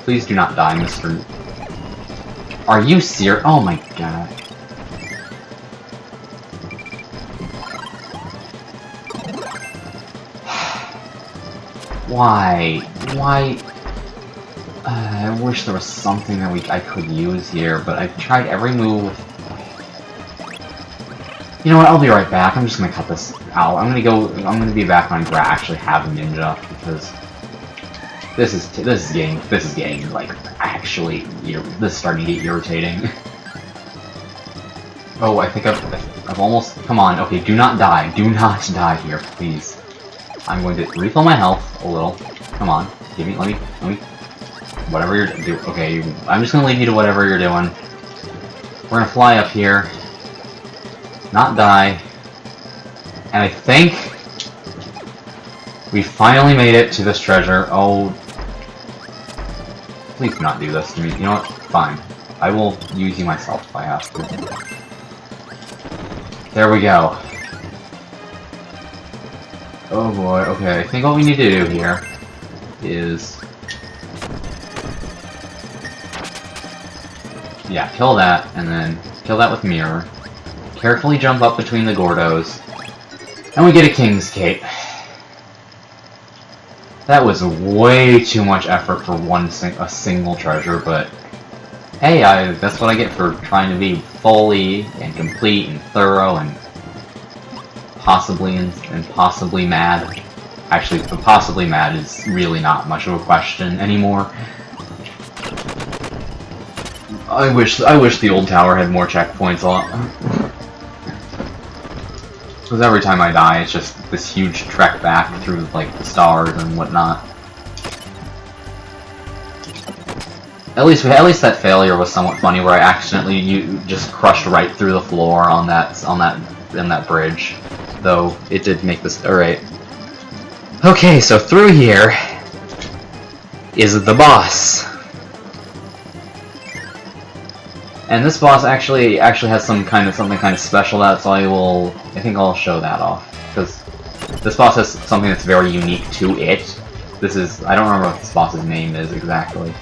Please do not die, Mr. Are you serious? Oh my god. Why? I wish there was something that I could use here, but I've tried every move. You know what? I'll be right back. I'm just gonna cut this out. I'm gonna be back when I actually have a ninja, because this is getting like actually, this is starting to get irritating. Oh, I think I've almost. Come on. Okay, do not die. Do not die here, please. I'm going to refill my health a little. Come on, let me. Whatever you're doing. Okay, I'm just gonna leave you to whatever you're doing. We're gonna fly up here, not die, and I think we finally made it to this treasure. Oh, please do not do this to me. You know what? Fine. I will use you myself if I have to. There we go. Oh boy. Okay, I think what we need to do here is, yeah, kill that, and then kill that with mirror. Carefully jump up between the Gordos, and we get a King's Cape. That was way too much effort for a single treasure, but Hey, that's what I get for trying to be fully and complete and thorough and possibly mad. Actually, the possibly mad is really not much of a question anymore. I wish the old tower had more checkpoints on. Because every time I die, it's just this huge trek back through like the stars and whatnot. At least that failure was somewhat funny, where I accidentally just crushed right through the floor on that bridge. Though it did make this alright. Okay, so through here is the boss. And this boss actually has something kind of special that, so I think I'll show that off, because this boss has something that's very unique to it. I don't remember what this boss's name is exactly.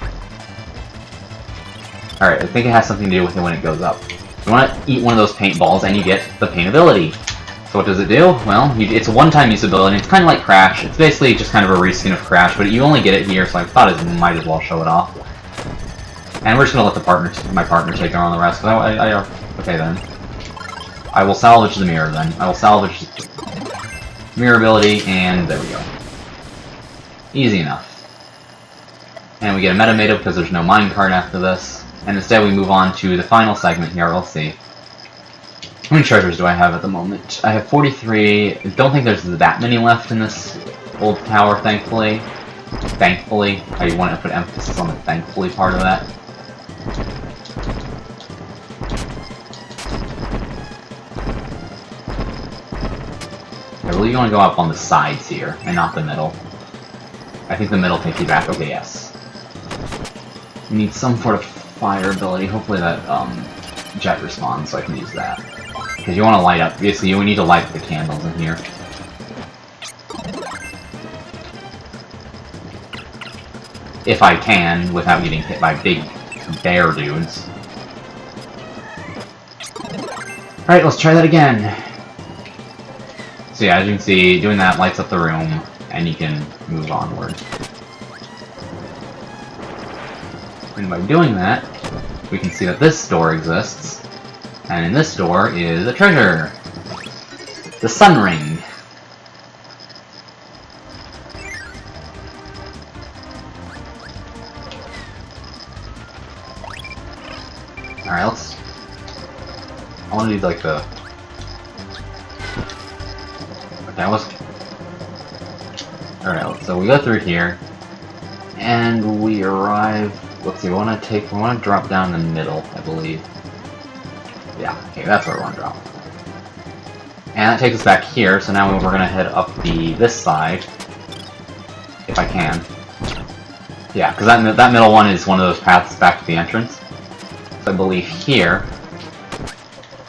Alright, I think it has something to do with it when it goes up. You want to eat one of those paintballs and you get the paint ability. So what does it do? Well, it's a one-time use ability. It's kind of like Crash. It's basically just kind of a reskin of Crash, but you only get it here, so I thought I might as well show it off. And we're just gonna let my partner take on the rest. Okay then. I will salvage the mirror then. I will salvage the mirror ability, and there we go. Easy enough. And we get a metamato because there's no minecart after this. And instead we move on to the final segment here. Let's see. How many treasures do I have at the moment? I have 43. I don't think there's that many left in this old tower, thankfully. Thankfully. I want to put emphasis on the thankfully part of that. I really want to go up on the sides here, and not the middle. I think the middle takes you back. Okay, yes. We need some sort of fire ability. Hopefully that jet responds, so I can use that. Because you want to light up. Basically, you need to light up the candles in here. If I can, without getting hit by big bear dudes. Alright, let's try that again. So yeah, as you can see, doing that lights up the room, and you can move onward. And by doing that, we can see that this door exists, and in this door is a treasure! The Sun Ring! Alright, I want to do like the... Okay, Alright, so we go through here, and we arrive... Let's see, we want to drop down in the middle, I believe. Yeah, okay, that's where we want to drop. And that takes us back here, so now we're going to head up this side, if I can. Yeah, because that middle one is one of those paths back to the entrance. So I believe here,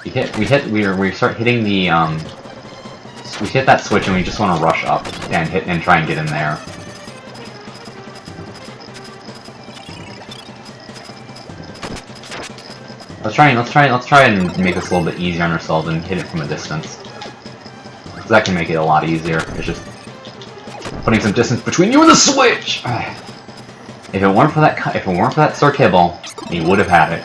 we start hitting the, we hit that switch and we just want to rush up and try and get in there. Let's try and make this a little bit easier on ourselves and hit it from a distance. Because that can make it a lot easier. It's just putting some distance between you and the switch. If it weren't for that Sir Kibble, he would have had it.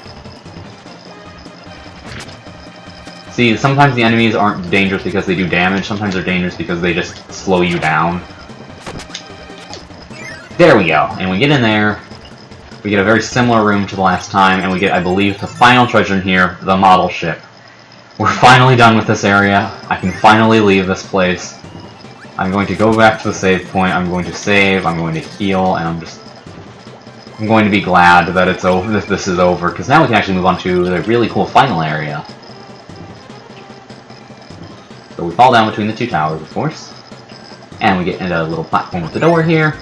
See, sometimes the enemies aren't dangerous because they do damage, sometimes they're dangerous because they just slow you down. There we go, and we get in there, we get a very similar room to the last time, and we get, I believe, the final treasure in here, the model ship. We're finally done with this area, I can finally leave this place. I'm going to go back to the save point, I'm going to save, I'm going to heal, and I'm going to be glad that it's over, that this is over, because now we can actually move on to the really cool final area. So we fall down between the two towers, of course. And we get into a little platform with the door here.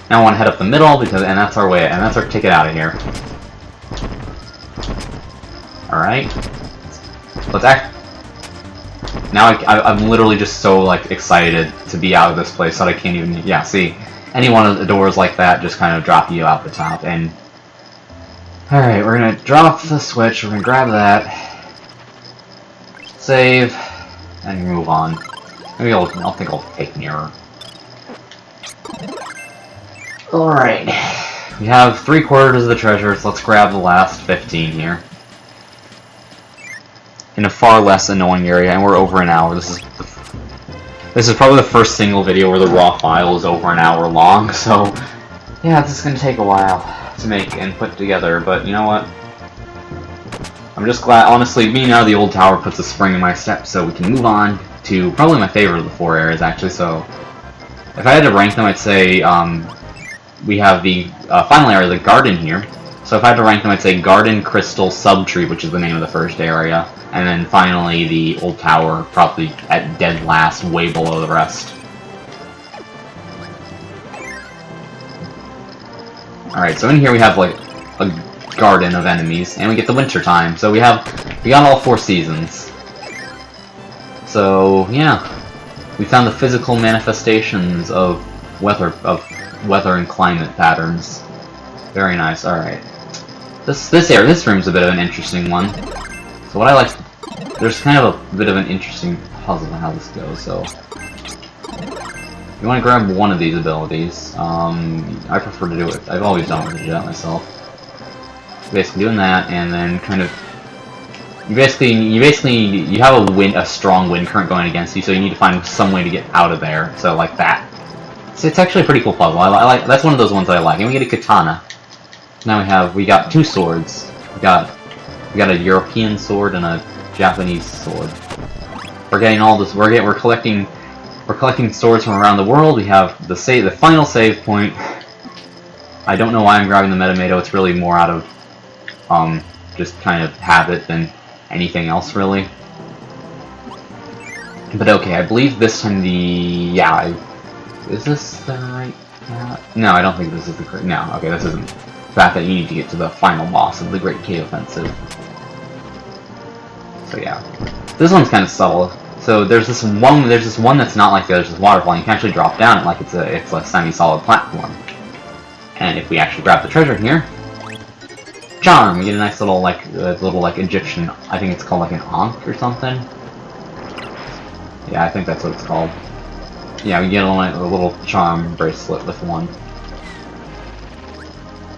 Now I want to head up the middle, and that's our way, and that's our ticket out of here. Alright. Let's act... Now I'm literally just so, like, excited to be out of this place that I can't even... Yeah, see? Any one of the doors like that just kind of drop you out the top, and... Alright, we're gonna drop the switch, we're gonna grab that. Save. And move on. Maybe I think I'll take mirror. Alright. We have 3/4 of the treasures. Let's grab the last 15 here. In a far less annoying area, and we're over an hour. This is probably the first single video where the raw file is over an hour long, so yeah, this is gonna take a while to make and put together, but you know what? I'm just glad, honestly, being out of the old tower puts a spring in my step, so we can move on to probably my favorite of the 4 areas, actually. So if I had to rank them, I'd say we have the final area, the garden here. So if I had to rank them, I'd say Garden, Crystal, Subtree, which is the name of the first area, and then finally the old tower, probably at dead last, way below the rest. Alright, so in here we have like a garden of enemies, and we get the winter time. So we got all 4 seasons. So yeah, we found the physical manifestations of weather and climate patterns. Very nice. All right, this room's a bit of an interesting one. So what I like, there's kind of a bit of an interesting puzzle on how this goes. So you want to grab one of these abilities. I prefer to do it. I've always done it to do that myself. Basically doing that, and then kind of you have a strong wind current going against you, so you need to find some way to get out of there. So like that. So it's actually a pretty cool puzzle. I like that's one of those ones I like. And we get a katana. Now we got 2 swords. We got a European sword and a Japanese sword. We're getting all this. We're collecting swords from around the world. We have the final save point. I don't know why I'm grabbing the Metamato. It's really more out of just kind of habit than anything else, really. But okay, I believe this time is this the right? No, I don't think this is the correct. No, okay, this isn't. The fact that you need to get to the final boss of the Great Cave Offensive. So yeah, this one's kind of subtle. So there's this one that's not like there's this waterfall. You can actually drop down it like it's a semi-solid platform. And if we actually grab the treasure here, charm, we get a nice little like Egyptian. I think it's called like an ankh or something. Yeah, I think that's what it's called. Yeah, we get a little charm bracelet with one.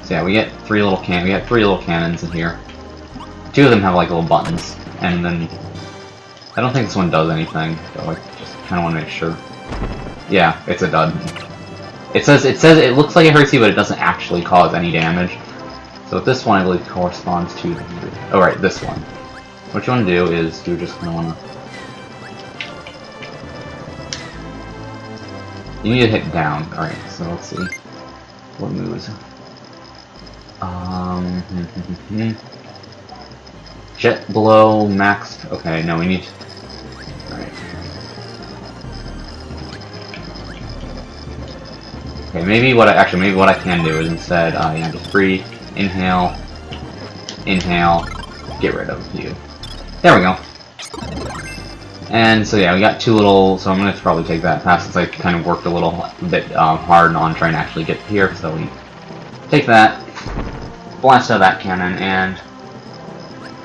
So yeah, we get 3 little cannons in here. 2 of them have like little buttons, and then I don't think this one does anything, but like just kind of want to make sure. Yeah, it's a dud. It looks like it hurts you, but it doesn't actually cause any damage. So this one I believe corresponds to. Oh right, this one. What you want to do is you just kind of want to. You need to hit down. Alright, so let's see. What moves? Jet blow, max. Okay, no, we need. Alright. Okay, maybe what I can do is instead, yeah, just breathe, inhale, get rid of you. There we go. And so yeah, we got 2 little, so I'm going to probably take that pass since I kind of worked a little bit hard on trying to actually get here, so we take that, blast out that cannon, and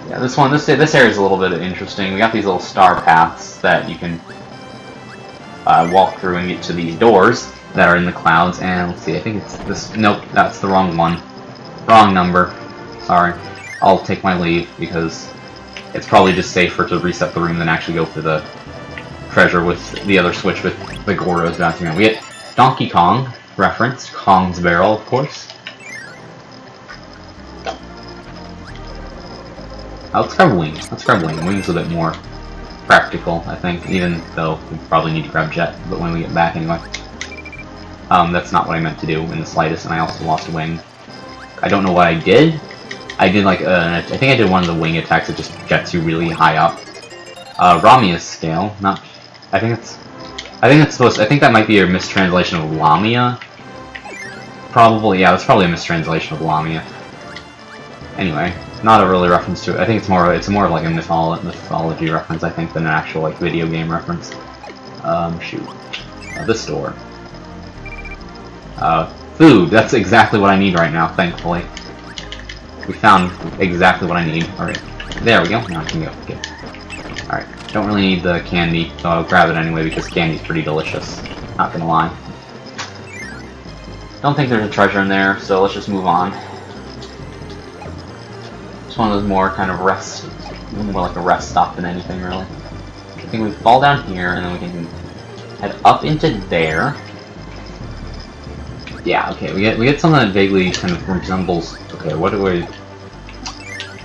yeah, this area is a little bit interesting. We got these little star paths that you can walk through and get to these doors that are in the clouds, and let's see, I think it's this, nope, that's the wrong one. Wrong number. Sorry. I'll take my leave, because it's probably just safer to reset the room than actually go for the treasure with the other switch with the Goros bouncing around. We get Donkey Kong reference, Kong's Barrel, of course. Let's grab Wing. Wing's a bit more practical, I think, even though we probably need to grab Jet, but when we get back anyway. That's not what I meant to do in the slightest, and I also lost Wing. I don't know what I did. I did like I think I did one of the wing attacks that just gets you really high up. Ramia's scale, not. I think that might be a mistranslation of Lamia. Probably, yeah, that's probably a mistranslation of Lamia. Anyway, not a really reference to it. I think it's more of like a mythology reference, I think, than an actual like video game reference. Shoot, this door. Food. That's exactly what I need right now, thankfully. We found exactly what I need. Alright. There we go. Now I can go. Good. Alright. Don't really need the candy, so I'll grab it anyway because candy's pretty delicious. Not gonna lie. Don't think there's a treasure in there, so let's just move on. It's one of those more kind of rest, more like a rest stop than anything really. I think we fall down here, and then we can head up into there. Yeah, okay, we get something that vaguely kind of resembles. Okay, what do I?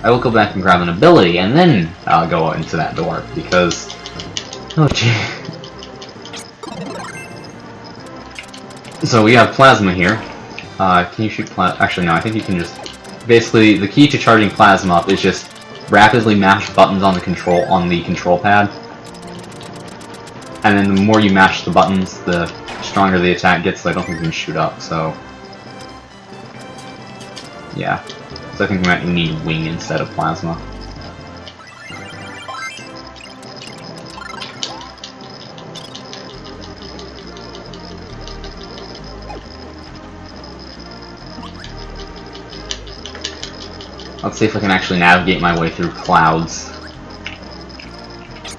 I will go back and grab an ability, and then I'll go into that door because. Oh gee. So we have plasma here. Can you shoot plasma? Actually, no. I think you can just. Basically, the key to charging plasma up is just rapidly mash buttons on the control pad. And then the more you mash the buttons, the stronger the attack gets, so I don't think we can shoot up, so... Yeah. So I think we might need wing instead of plasma. Let's see if I can actually navigate my way through clouds.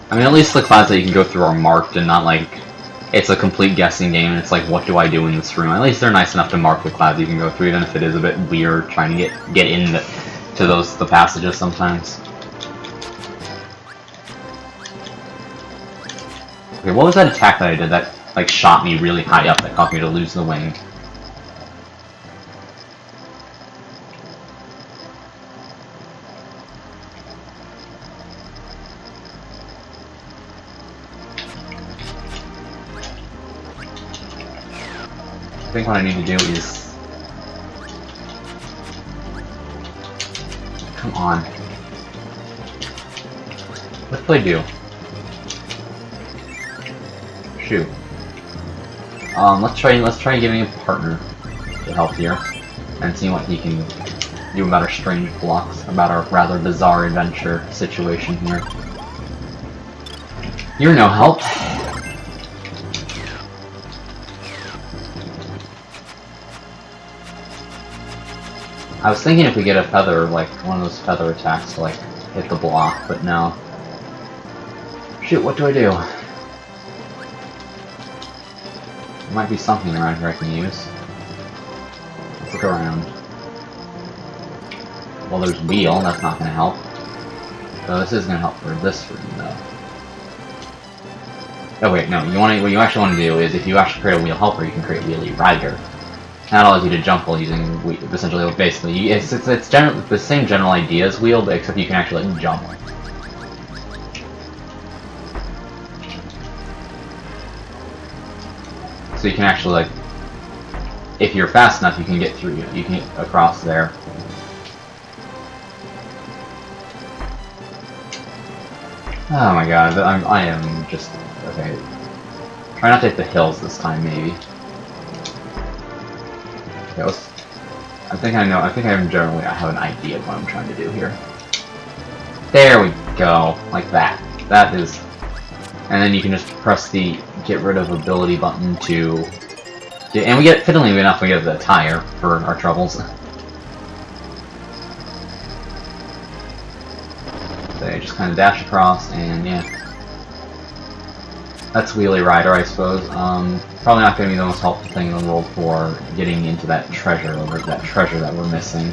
I mean, at least the clouds that you can go through are marked and not like it's a complete guessing game and it's like, what do I do in this room? At least they're nice enough to mark the clouds you can go through, even if it is a bit weird trying to get in to the passages sometimes. Okay, what was that attack that I did that like shot me really high up that caused me to lose the wing? I think what I need to do is... Come on. What do I do? Shoot. Let's try giving a partner to help here and see what he can do about our strange blocks, about our rather bizarre adventure situation here. You're no help. I was thinking if we get a feather, like one of those feather attacks to like hit the block, but no. Shoot, what do I do? There might be something around here I can use. Let's look around. Well, there's wheel, that's not going to help. So this is going to help for this room, though. Oh wait, no, what you actually want to do is if you actually create a wheel helper, you can create wheelie rider. That allows you to jump while using essentially, basically, it's the same general idea as wheel, but except you can actually like, jump. So you can actually like, if you're fast enough, you can get through. You can get across there. Oh my god, I am just okay. Try not to hit the hills this time, maybe. Okay, I think I have an idea of what I'm trying to do here. There we go, like that. That is, and then you can just press the get rid of ability button to, and we get, fiddling enough, we get the tire for our troubles. They just kind of dash across, and yeah. That's Wheelie Rider, I suppose. Probably not going to be the most helpful thing in the world for getting into that treasure, or that treasure that we're missing.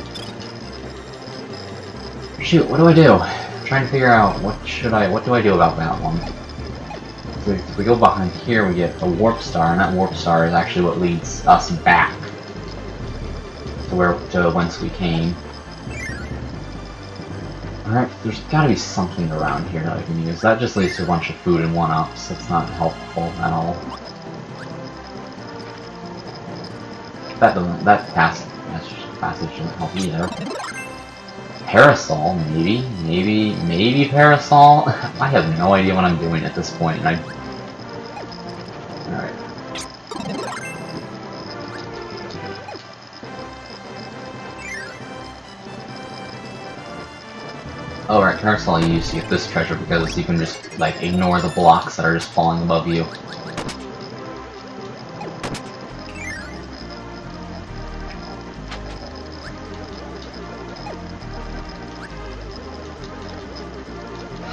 Shoot, what do I do? I'm trying to figure out what do I do about that one? So if we go behind here, we get a warp star, and that warp star is actually what leads us back to whence we came. Alright, there's gotta be something around here that I can use. That just leads to a bunch of food and one-ups. It's not helpful at all. That passage doesn't help either. Parasol, maybe Parasol? I have no idea what I'm doing at this point, and Alright. Oh right, Parasol you use to get this treasure because you can just, like, ignore the blocks that are just falling above you.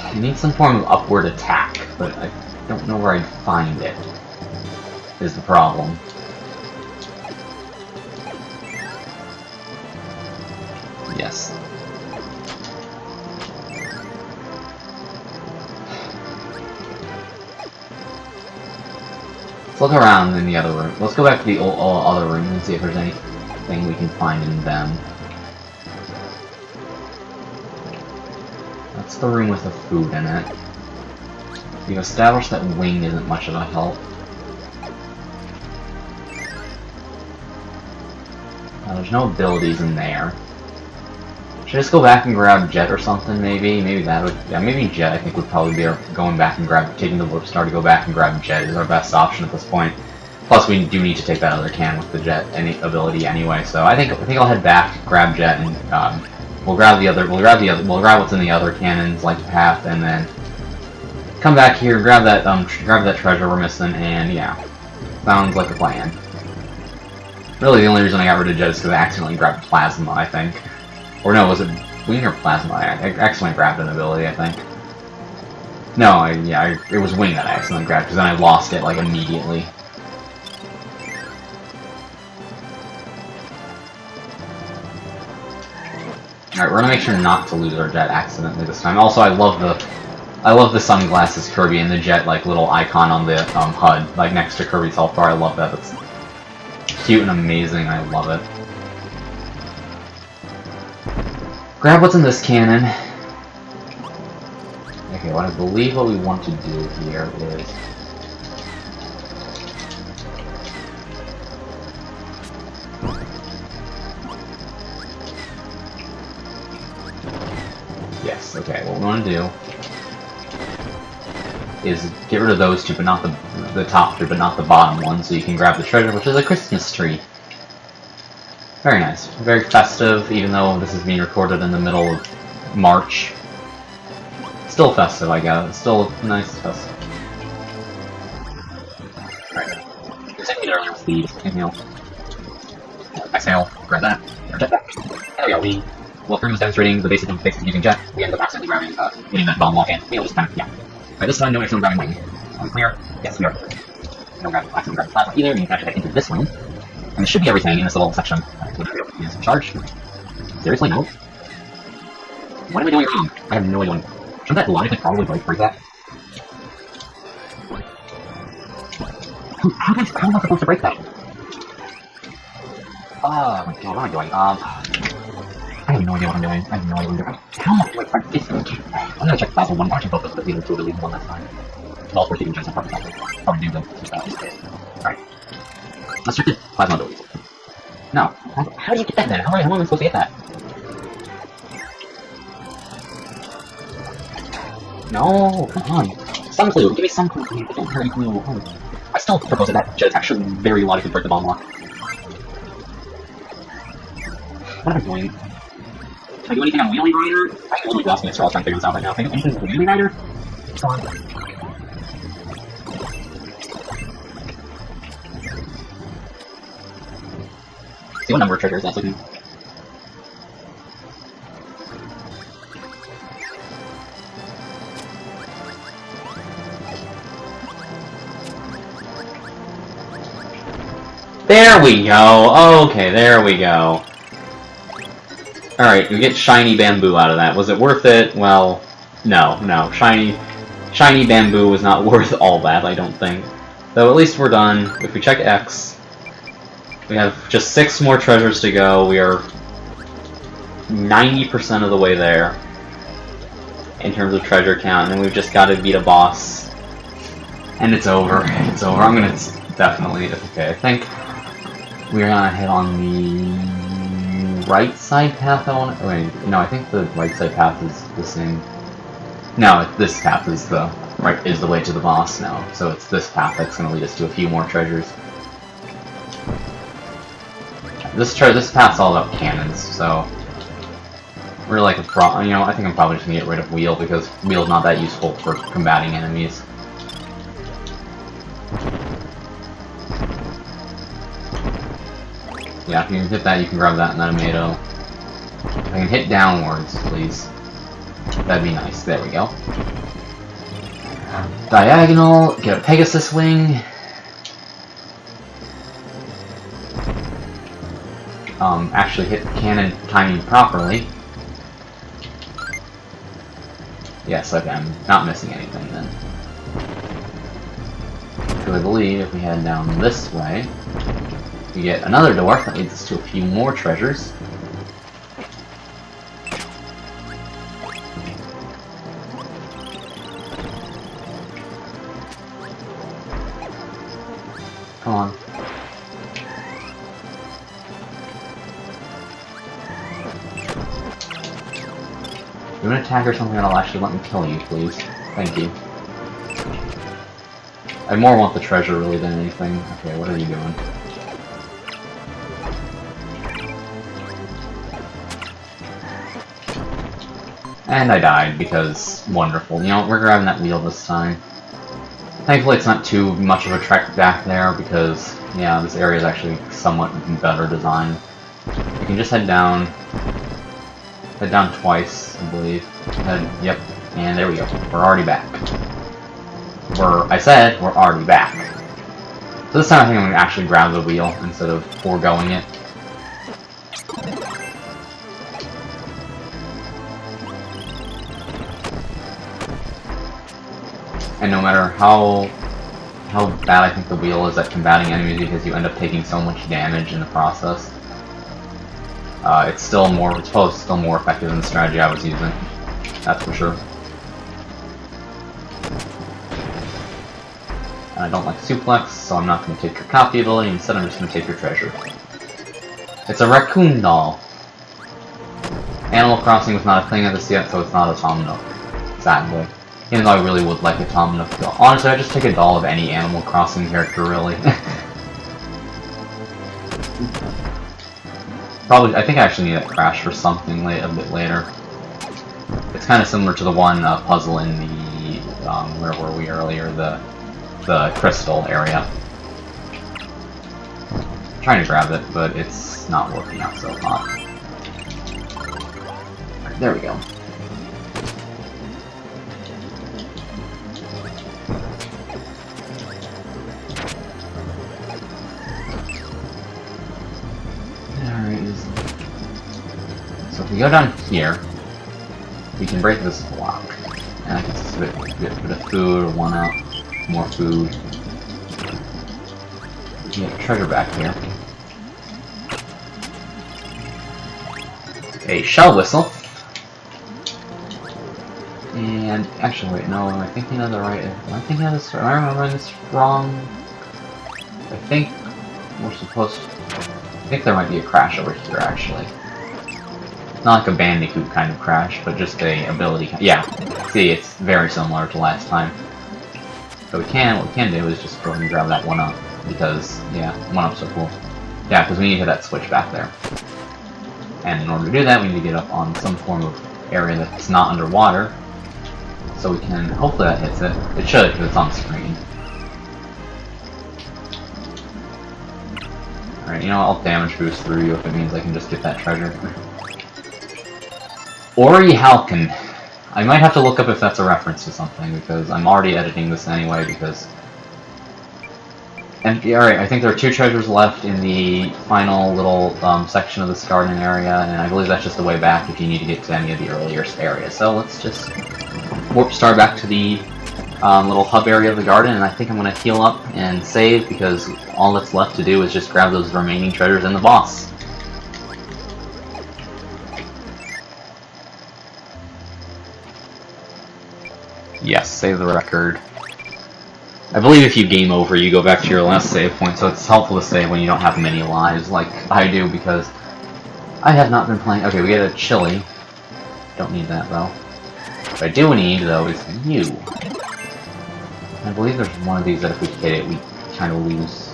I need some form of upward attack, but I don't know where I'd find it, is the problem. look around in the other room. Let's go back to the other room and see if there's anything we can find in them. That's the room with the food in it. We've established that wing isn't much of a help. There's no abilities in there. Should I just go back and grab Jet or something, maybe? Maybe that would... Yeah, maybe Jet, I think, would probably be going back and taking the Warp Star to go back and grab Jet is our best option at this point. Plus, we do need to take that other can with the Jet ability anyway, so I think I'll head back, grab Jet, and we'll grab what's in the other cannon's like path, and then come back here, grab that treasure we're missing, and yeah, sounds like a plan. Really, the only reason I got rid of Jet is because I accidentally grabbed Plasma, I think. Or no, was it Wing or Plasma? I accidentally grabbed an ability, I think. No, it was Wing that I accidentally grabbed, because then I lost it, like, immediately. Alright, we're gonna make sure not to lose our Jet accidentally this time. Also, I love the sunglasses Kirby and the Jet, like, little icon on the HUD, like, next to Kirby's health bar. I love that. That's cute and amazing. I love it. Grab what's in this cannon. Okay, what I believe what we want to do here is... Yes, okay, what we want to do is get rid of those two, but not the top two, but not the bottom one, so you can grab the treasure, which is a Christmas tree. Very nice. Very festive, even though this is being recorded in the middle of March. Still festive, I guess. It's still nice festive. Alright. Just like we did earlier with the inhale. Exhale. Grab that. Jet back. There we go. While Kirby was demonstrating the basics of using Jet, we ended up accidentally grabbing, getting that bomb lock in. We just kind of, yeah. Alright, this time no accidentally grabbing Wing. Are we clear? Yes, we are. No accidentally grabbing Plasma either. We can actually head into this room. And this should be everything in this little section. Is charge. Seriously, no? What am I doing wrong? I have no idea. Shouldn't that logically probably break that? How am I supposed to break that? Oh my god, what am I doing? I have no idea what I'm doing. I have no idea what I'm doing. How am I doing this? I'm gonna check Basil one more to both of the two abilities one last time. Well, we're taking Jensen probably do them. Alright. Let's check the Plasma abilities. No. How do you get that then? How am I supposed to get that? No, come on. Some clue. Give me some clue. Don't hurt any clue. I still propose that Jet attack should very logically break the bomb lock. What am I doing? Can I do anything on Wheelie Rider? I can only ask me, so I was trying to figure this out right now. Can I do anything with Wheelie Rider? Come on. See what number of triggers that's looking. There we go! Okay, there we go. Alright, we get shiny bamboo out of that. Was it worth it? Well, no. Shiny bamboo was not worth all that, I don't think. Though at least we're done. If we check X, we have just 6 more treasures to go. We are 90% of the way there in terms of treasure count, and we've just got to beat a boss. And it's over. It's over. I'm gonna definitely... Okay, I think we're gonna head on the right side path. Wait, no, I think the right side path is the same. No, this path is the way to the boss now. So it's this path that's gonna lead us to a few more treasures. This path's all about cannons, so we're like I think I'm probably just gonna get rid of Wheel because Wheel's not that useful for combating enemies. Yeah, if you can hit that, you can grab that and then a tomato. If I can hit downwards, please. That'd be nice. There we go. Diagonal, get a Pegasus wing. Actually hit the cannon timing properly. Yes, okay, I'm not missing anything then. Because I believe if we head down this way, we get another door that leads us to a few more treasures. Come on. If you're an attack or something that'll actually let me kill you, please. Thank you. I more want the treasure really than anything. Okay, what are you doing? And I died because wonderful. You know, we're grabbing that wheel this time. Thankfully it's not too much of a trek back there because, yeah, this area is actually somewhat better designed. You can just head down. Head down twice, I believe. Yep, and there we go. We're already back. I said we're already back. So this time I think I'm going to actually grab the wheel instead of foregoing it. And no matter how bad I think the wheel is at combating enemies, because you end up taking so much damage in the process, it's still more effective than the strategy I was using. That's for sure. And I don't like suplex, so I'm not going to take your copy ability. Instead, I'm just going to take your treasure. It's a raccoon doll. Animal Crossing was not a thing of this yet, so it's not a Tom Nook. Sadly. Even though I really would like a Tom Nook doll. Honestly, I just take a doll of any Animal Crossing character, really. Probably, I think I actually need that crash for something a bit later. It's kind of similar to the one puzzle in the, where were we earlier, the crystal area. I'm trying to grab it, but it's not working out so hot. Right, there we go. So if we go down here, we can break this block. And I can just get a bit of food, or one out, more food. Get treasure back here. A shell whistle. And actually, wait, no, am I thinking of the right? Am I thinking of this? Am I remembering this wrong? I think we're supposed to. I think there might be a crash over here, actually. Not like a Bandicoot kind of crash, but just a ability. Yeah, see, it's very similar to last time. So what we can do is just go ahead and grab that one up, because, yeah, one up's so cool. Yeah, because we need to hit that switch back there. And in order to do that, we need to get up on some form of area that's not underwater. So we can, hopefully that hits it. It should, because it's on screen. Alright, you know, I'll damage boost through you if it means I can just get that treasure. Ori Halkin. I might have to look up if that's a reference to something, because I'm already editing this anyway, because... And, alright, I think there are 2 treasures left in the final little section of this garden area, and I believe that's just the way back if you need to get to any of the earlier areas. So let's just warp star back to the little hub area of the garden, and I think I'm going to heal up and save, because all that's left to do is just grab those remaining treasures and the boss. Yes, save the record. I believe if you game over, you go back to your last save point, so it's helpful to save when you don't have many lives, like I do, because I have not been playing... Okay, we get a chili. Don't need that, though. What I do need, though, is you. I believe there's one of these that if we hit it, we kind of lose...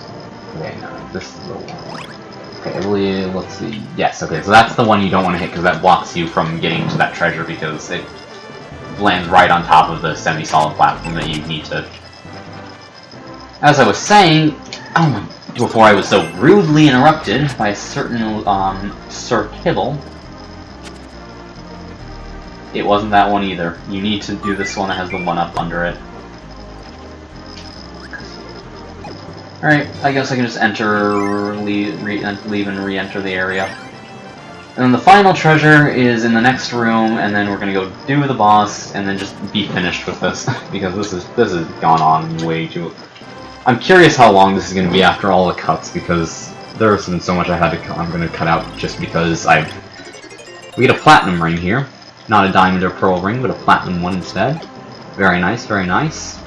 Okay, no, this is the one. Okay, I believe... Let's see... Yes, okay, so that's the one you don't want to hit, because that blocks you from getting to that treasure, because it lands right on top of the semi-solid platform that you need to... As I was saying, before I was so rudely interrupted by a certain, Sir Kibble, it wasn't that one either. You need to do this one that has the one-up under it. Alright, I guess I can just enter, leave and re-enter the area. And then the final treasure is in the next room, and then we're gonna go do the boss, and then just be finished with this, because this has gone on way too... I'm curious how long this is going to be after all the cuts, because there's been so much I'm going to cut out just because we get a platinum ring here. Not a diamond or pearl ring, but a platinum one instead. Very nice, very nice.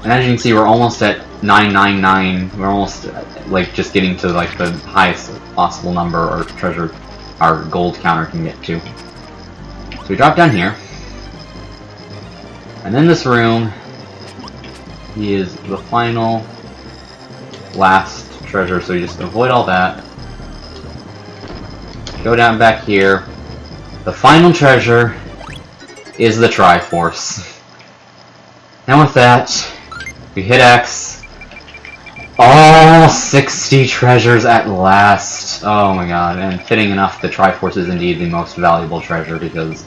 And as you can see, we're almost at 999. We're almost like just getting to like the highest possible number or treasure our gold counter can get to. So we drop down here. And in this room is the final last treasure, so you just avoid all that. Go down back here. The final treasure is the Triforce. And with that, we hit X. All 60 treasures at last. Oh my god, and fitting enough, the Triforce is indeed the most valuable treasure because...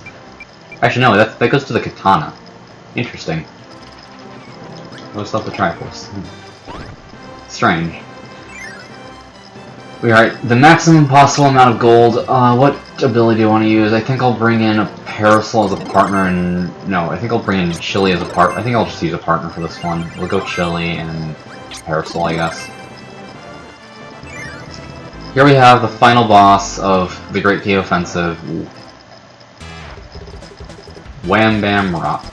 Actually no, that goes to the katana. Interesting. What's up the Triforce? Strange. We are at the maximum possible amount of gold. What ability do I want to use? I think I'll bring in a Parasol as a partner, and no, I think I'll bring in Chili as a partner. I think I'll just use a partner for this one. We'll go Chili and Parasol, I guess. Here we have the final boss of the Great Cave Offensive. Wham Bam Rock.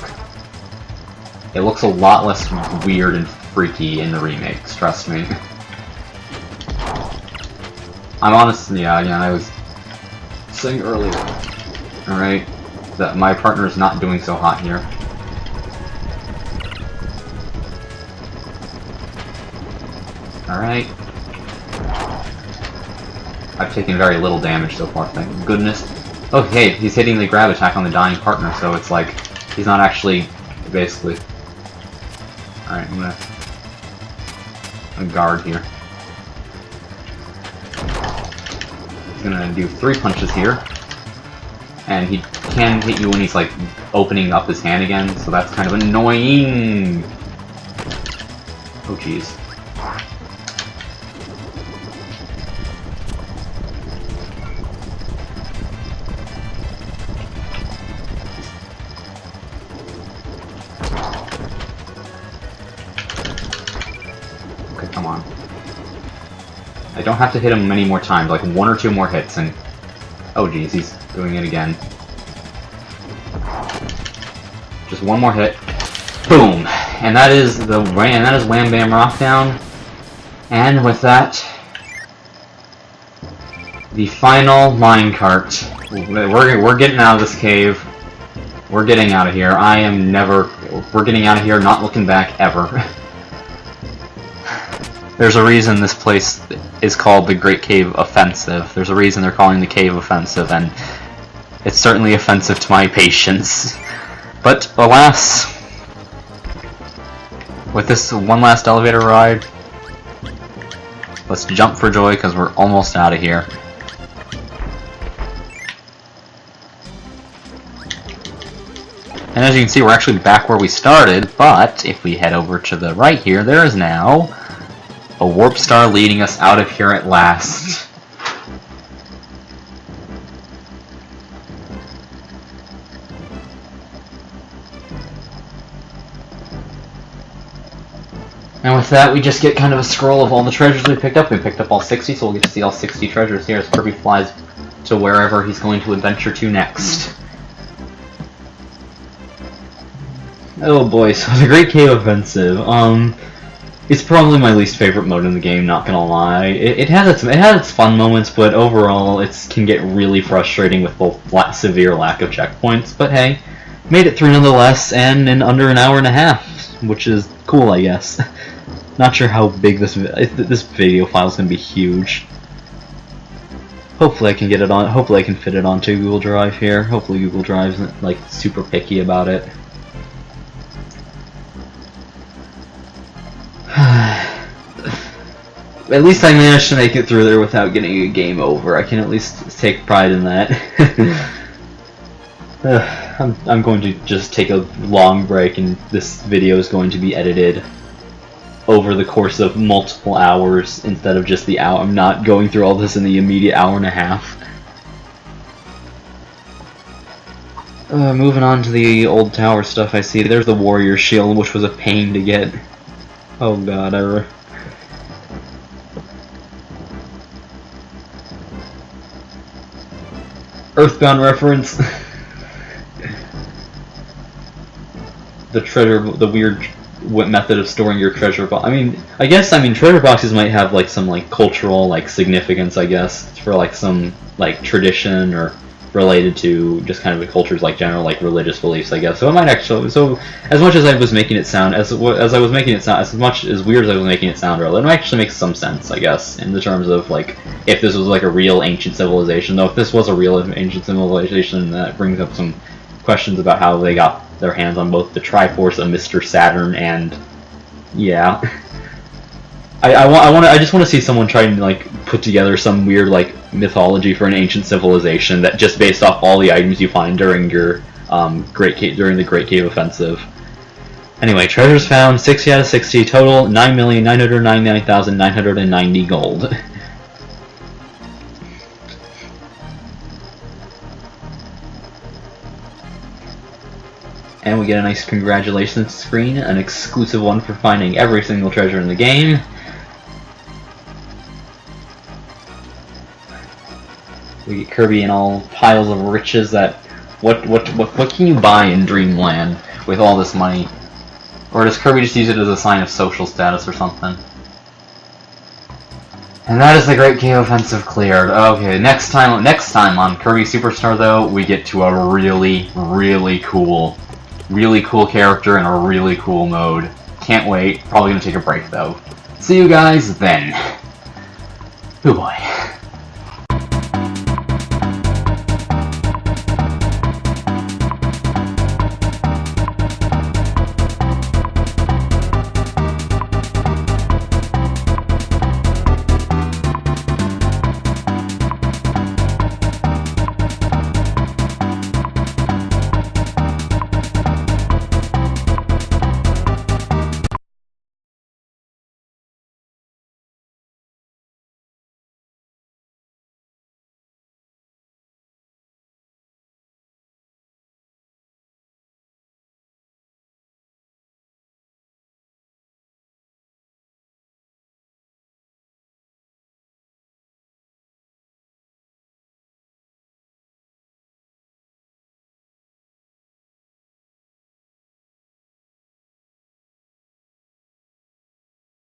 It looks a lot less weird and freaky in the remakes, trust me. I'm honest, yeah, I was saying earlier, alright, that my partner's not doing so hot here. Alright. I've taken very little damage so far, thank goodness. Oh, hey, he's hitting the grab attack on the dying partner, so it's like, he's not actually, basically... Alright, I'm gonna guard here. He's gonna do 3 punches here. And he can hit you when he's like opening up his hand again, so that's kind of annoying. Oh jeez. Okay, come on. I don't have to hit him many more times, like 1 or 2 more hits, and oh geez, he's doing it again. Just 1 more hit. Boom! And that is Wham Bam Rockdown. And with that, the final minecart. We're getting out of this cave. We're getting out of here. We're getting out of here, not looking back ever. There's a reason this place is called the Great Cave Offensive. There's a reason they're calling the cave offensive, and it's certainly offensive to my patience. But alas, with this one last elevator ride, let's jump for joy because we're almost out of here. And as you can see, we're actually back where we started, but if we head over to the right here, there is now a warp star leading us out of here at last. And with that, we just get kind of a scroll of all the treasures we picked up. We picked up all 60, so we'll get to see all 60 treasures here as Kirby flies to wherever he's going to adventure to next. Oh boy, so the Great Cave Offensive. It's probably my least favorite mode in the game, not gonna lie. It has its fun moments, but overall it can get really frustrating with both severe lack of checkpoints. But hey, made it through nonetheless, and in under an hour and a half, which is cool, I guess. Not sure how big this video file is gonna be huge. Hopefully I can get it on. Hopefully I can fit it onto Google Drive here. Hopefully Google Drive's like super picky about it. At least I managed to make it through there without getting a game over. I can at least take pride in that. I'm going to just take a long break, and this video is going to be edited over the course of multiple hours instead of just the hour. I'm not going through all this in the immediate hour and a half. Moving on to the old tower stuff, I see there's the warrior shield, which was a pain to get. Oh god, Earthbound reference. The weird method of storing your treasure box. I guess treasure boxes might have like some like cultural like significance, I guess, for like some like tradition or related to just kind of the culture's like general like religious beliefs, I guess. So it might actually. So as much as I was making it sound, as much as weird as I was making it sound earlier, it actually makes some sense, I guess, in the terms of like if this was like a real ancient civilization. Though if this was a real ancient civilization, that brings up some questions about how they got their hands on both the Triforce of Mr. Saturn and yeah. I just want to see someone trying to like put together some weird like mythology for an ancient civilization that just based off all the items you find during your during the Great Cave Offensive. Anyway, treasures found 60 out of 60 total, 9,999,990 gold. And we get a nice congratulations screen, an exclusive one for finding every single treasure in the game. We get Kirby in all piles of riches that what can you buy in Dreamland with all this money? Or does Kirby just use it as a sign of social status or something? And that is the Great Cave Offensive cleared. Okay, next time on Kirby Superstar though, we get to a really cool character in a really cool mode. Can't wait. Probably gonna take a break though. See you guys then. Oh boy.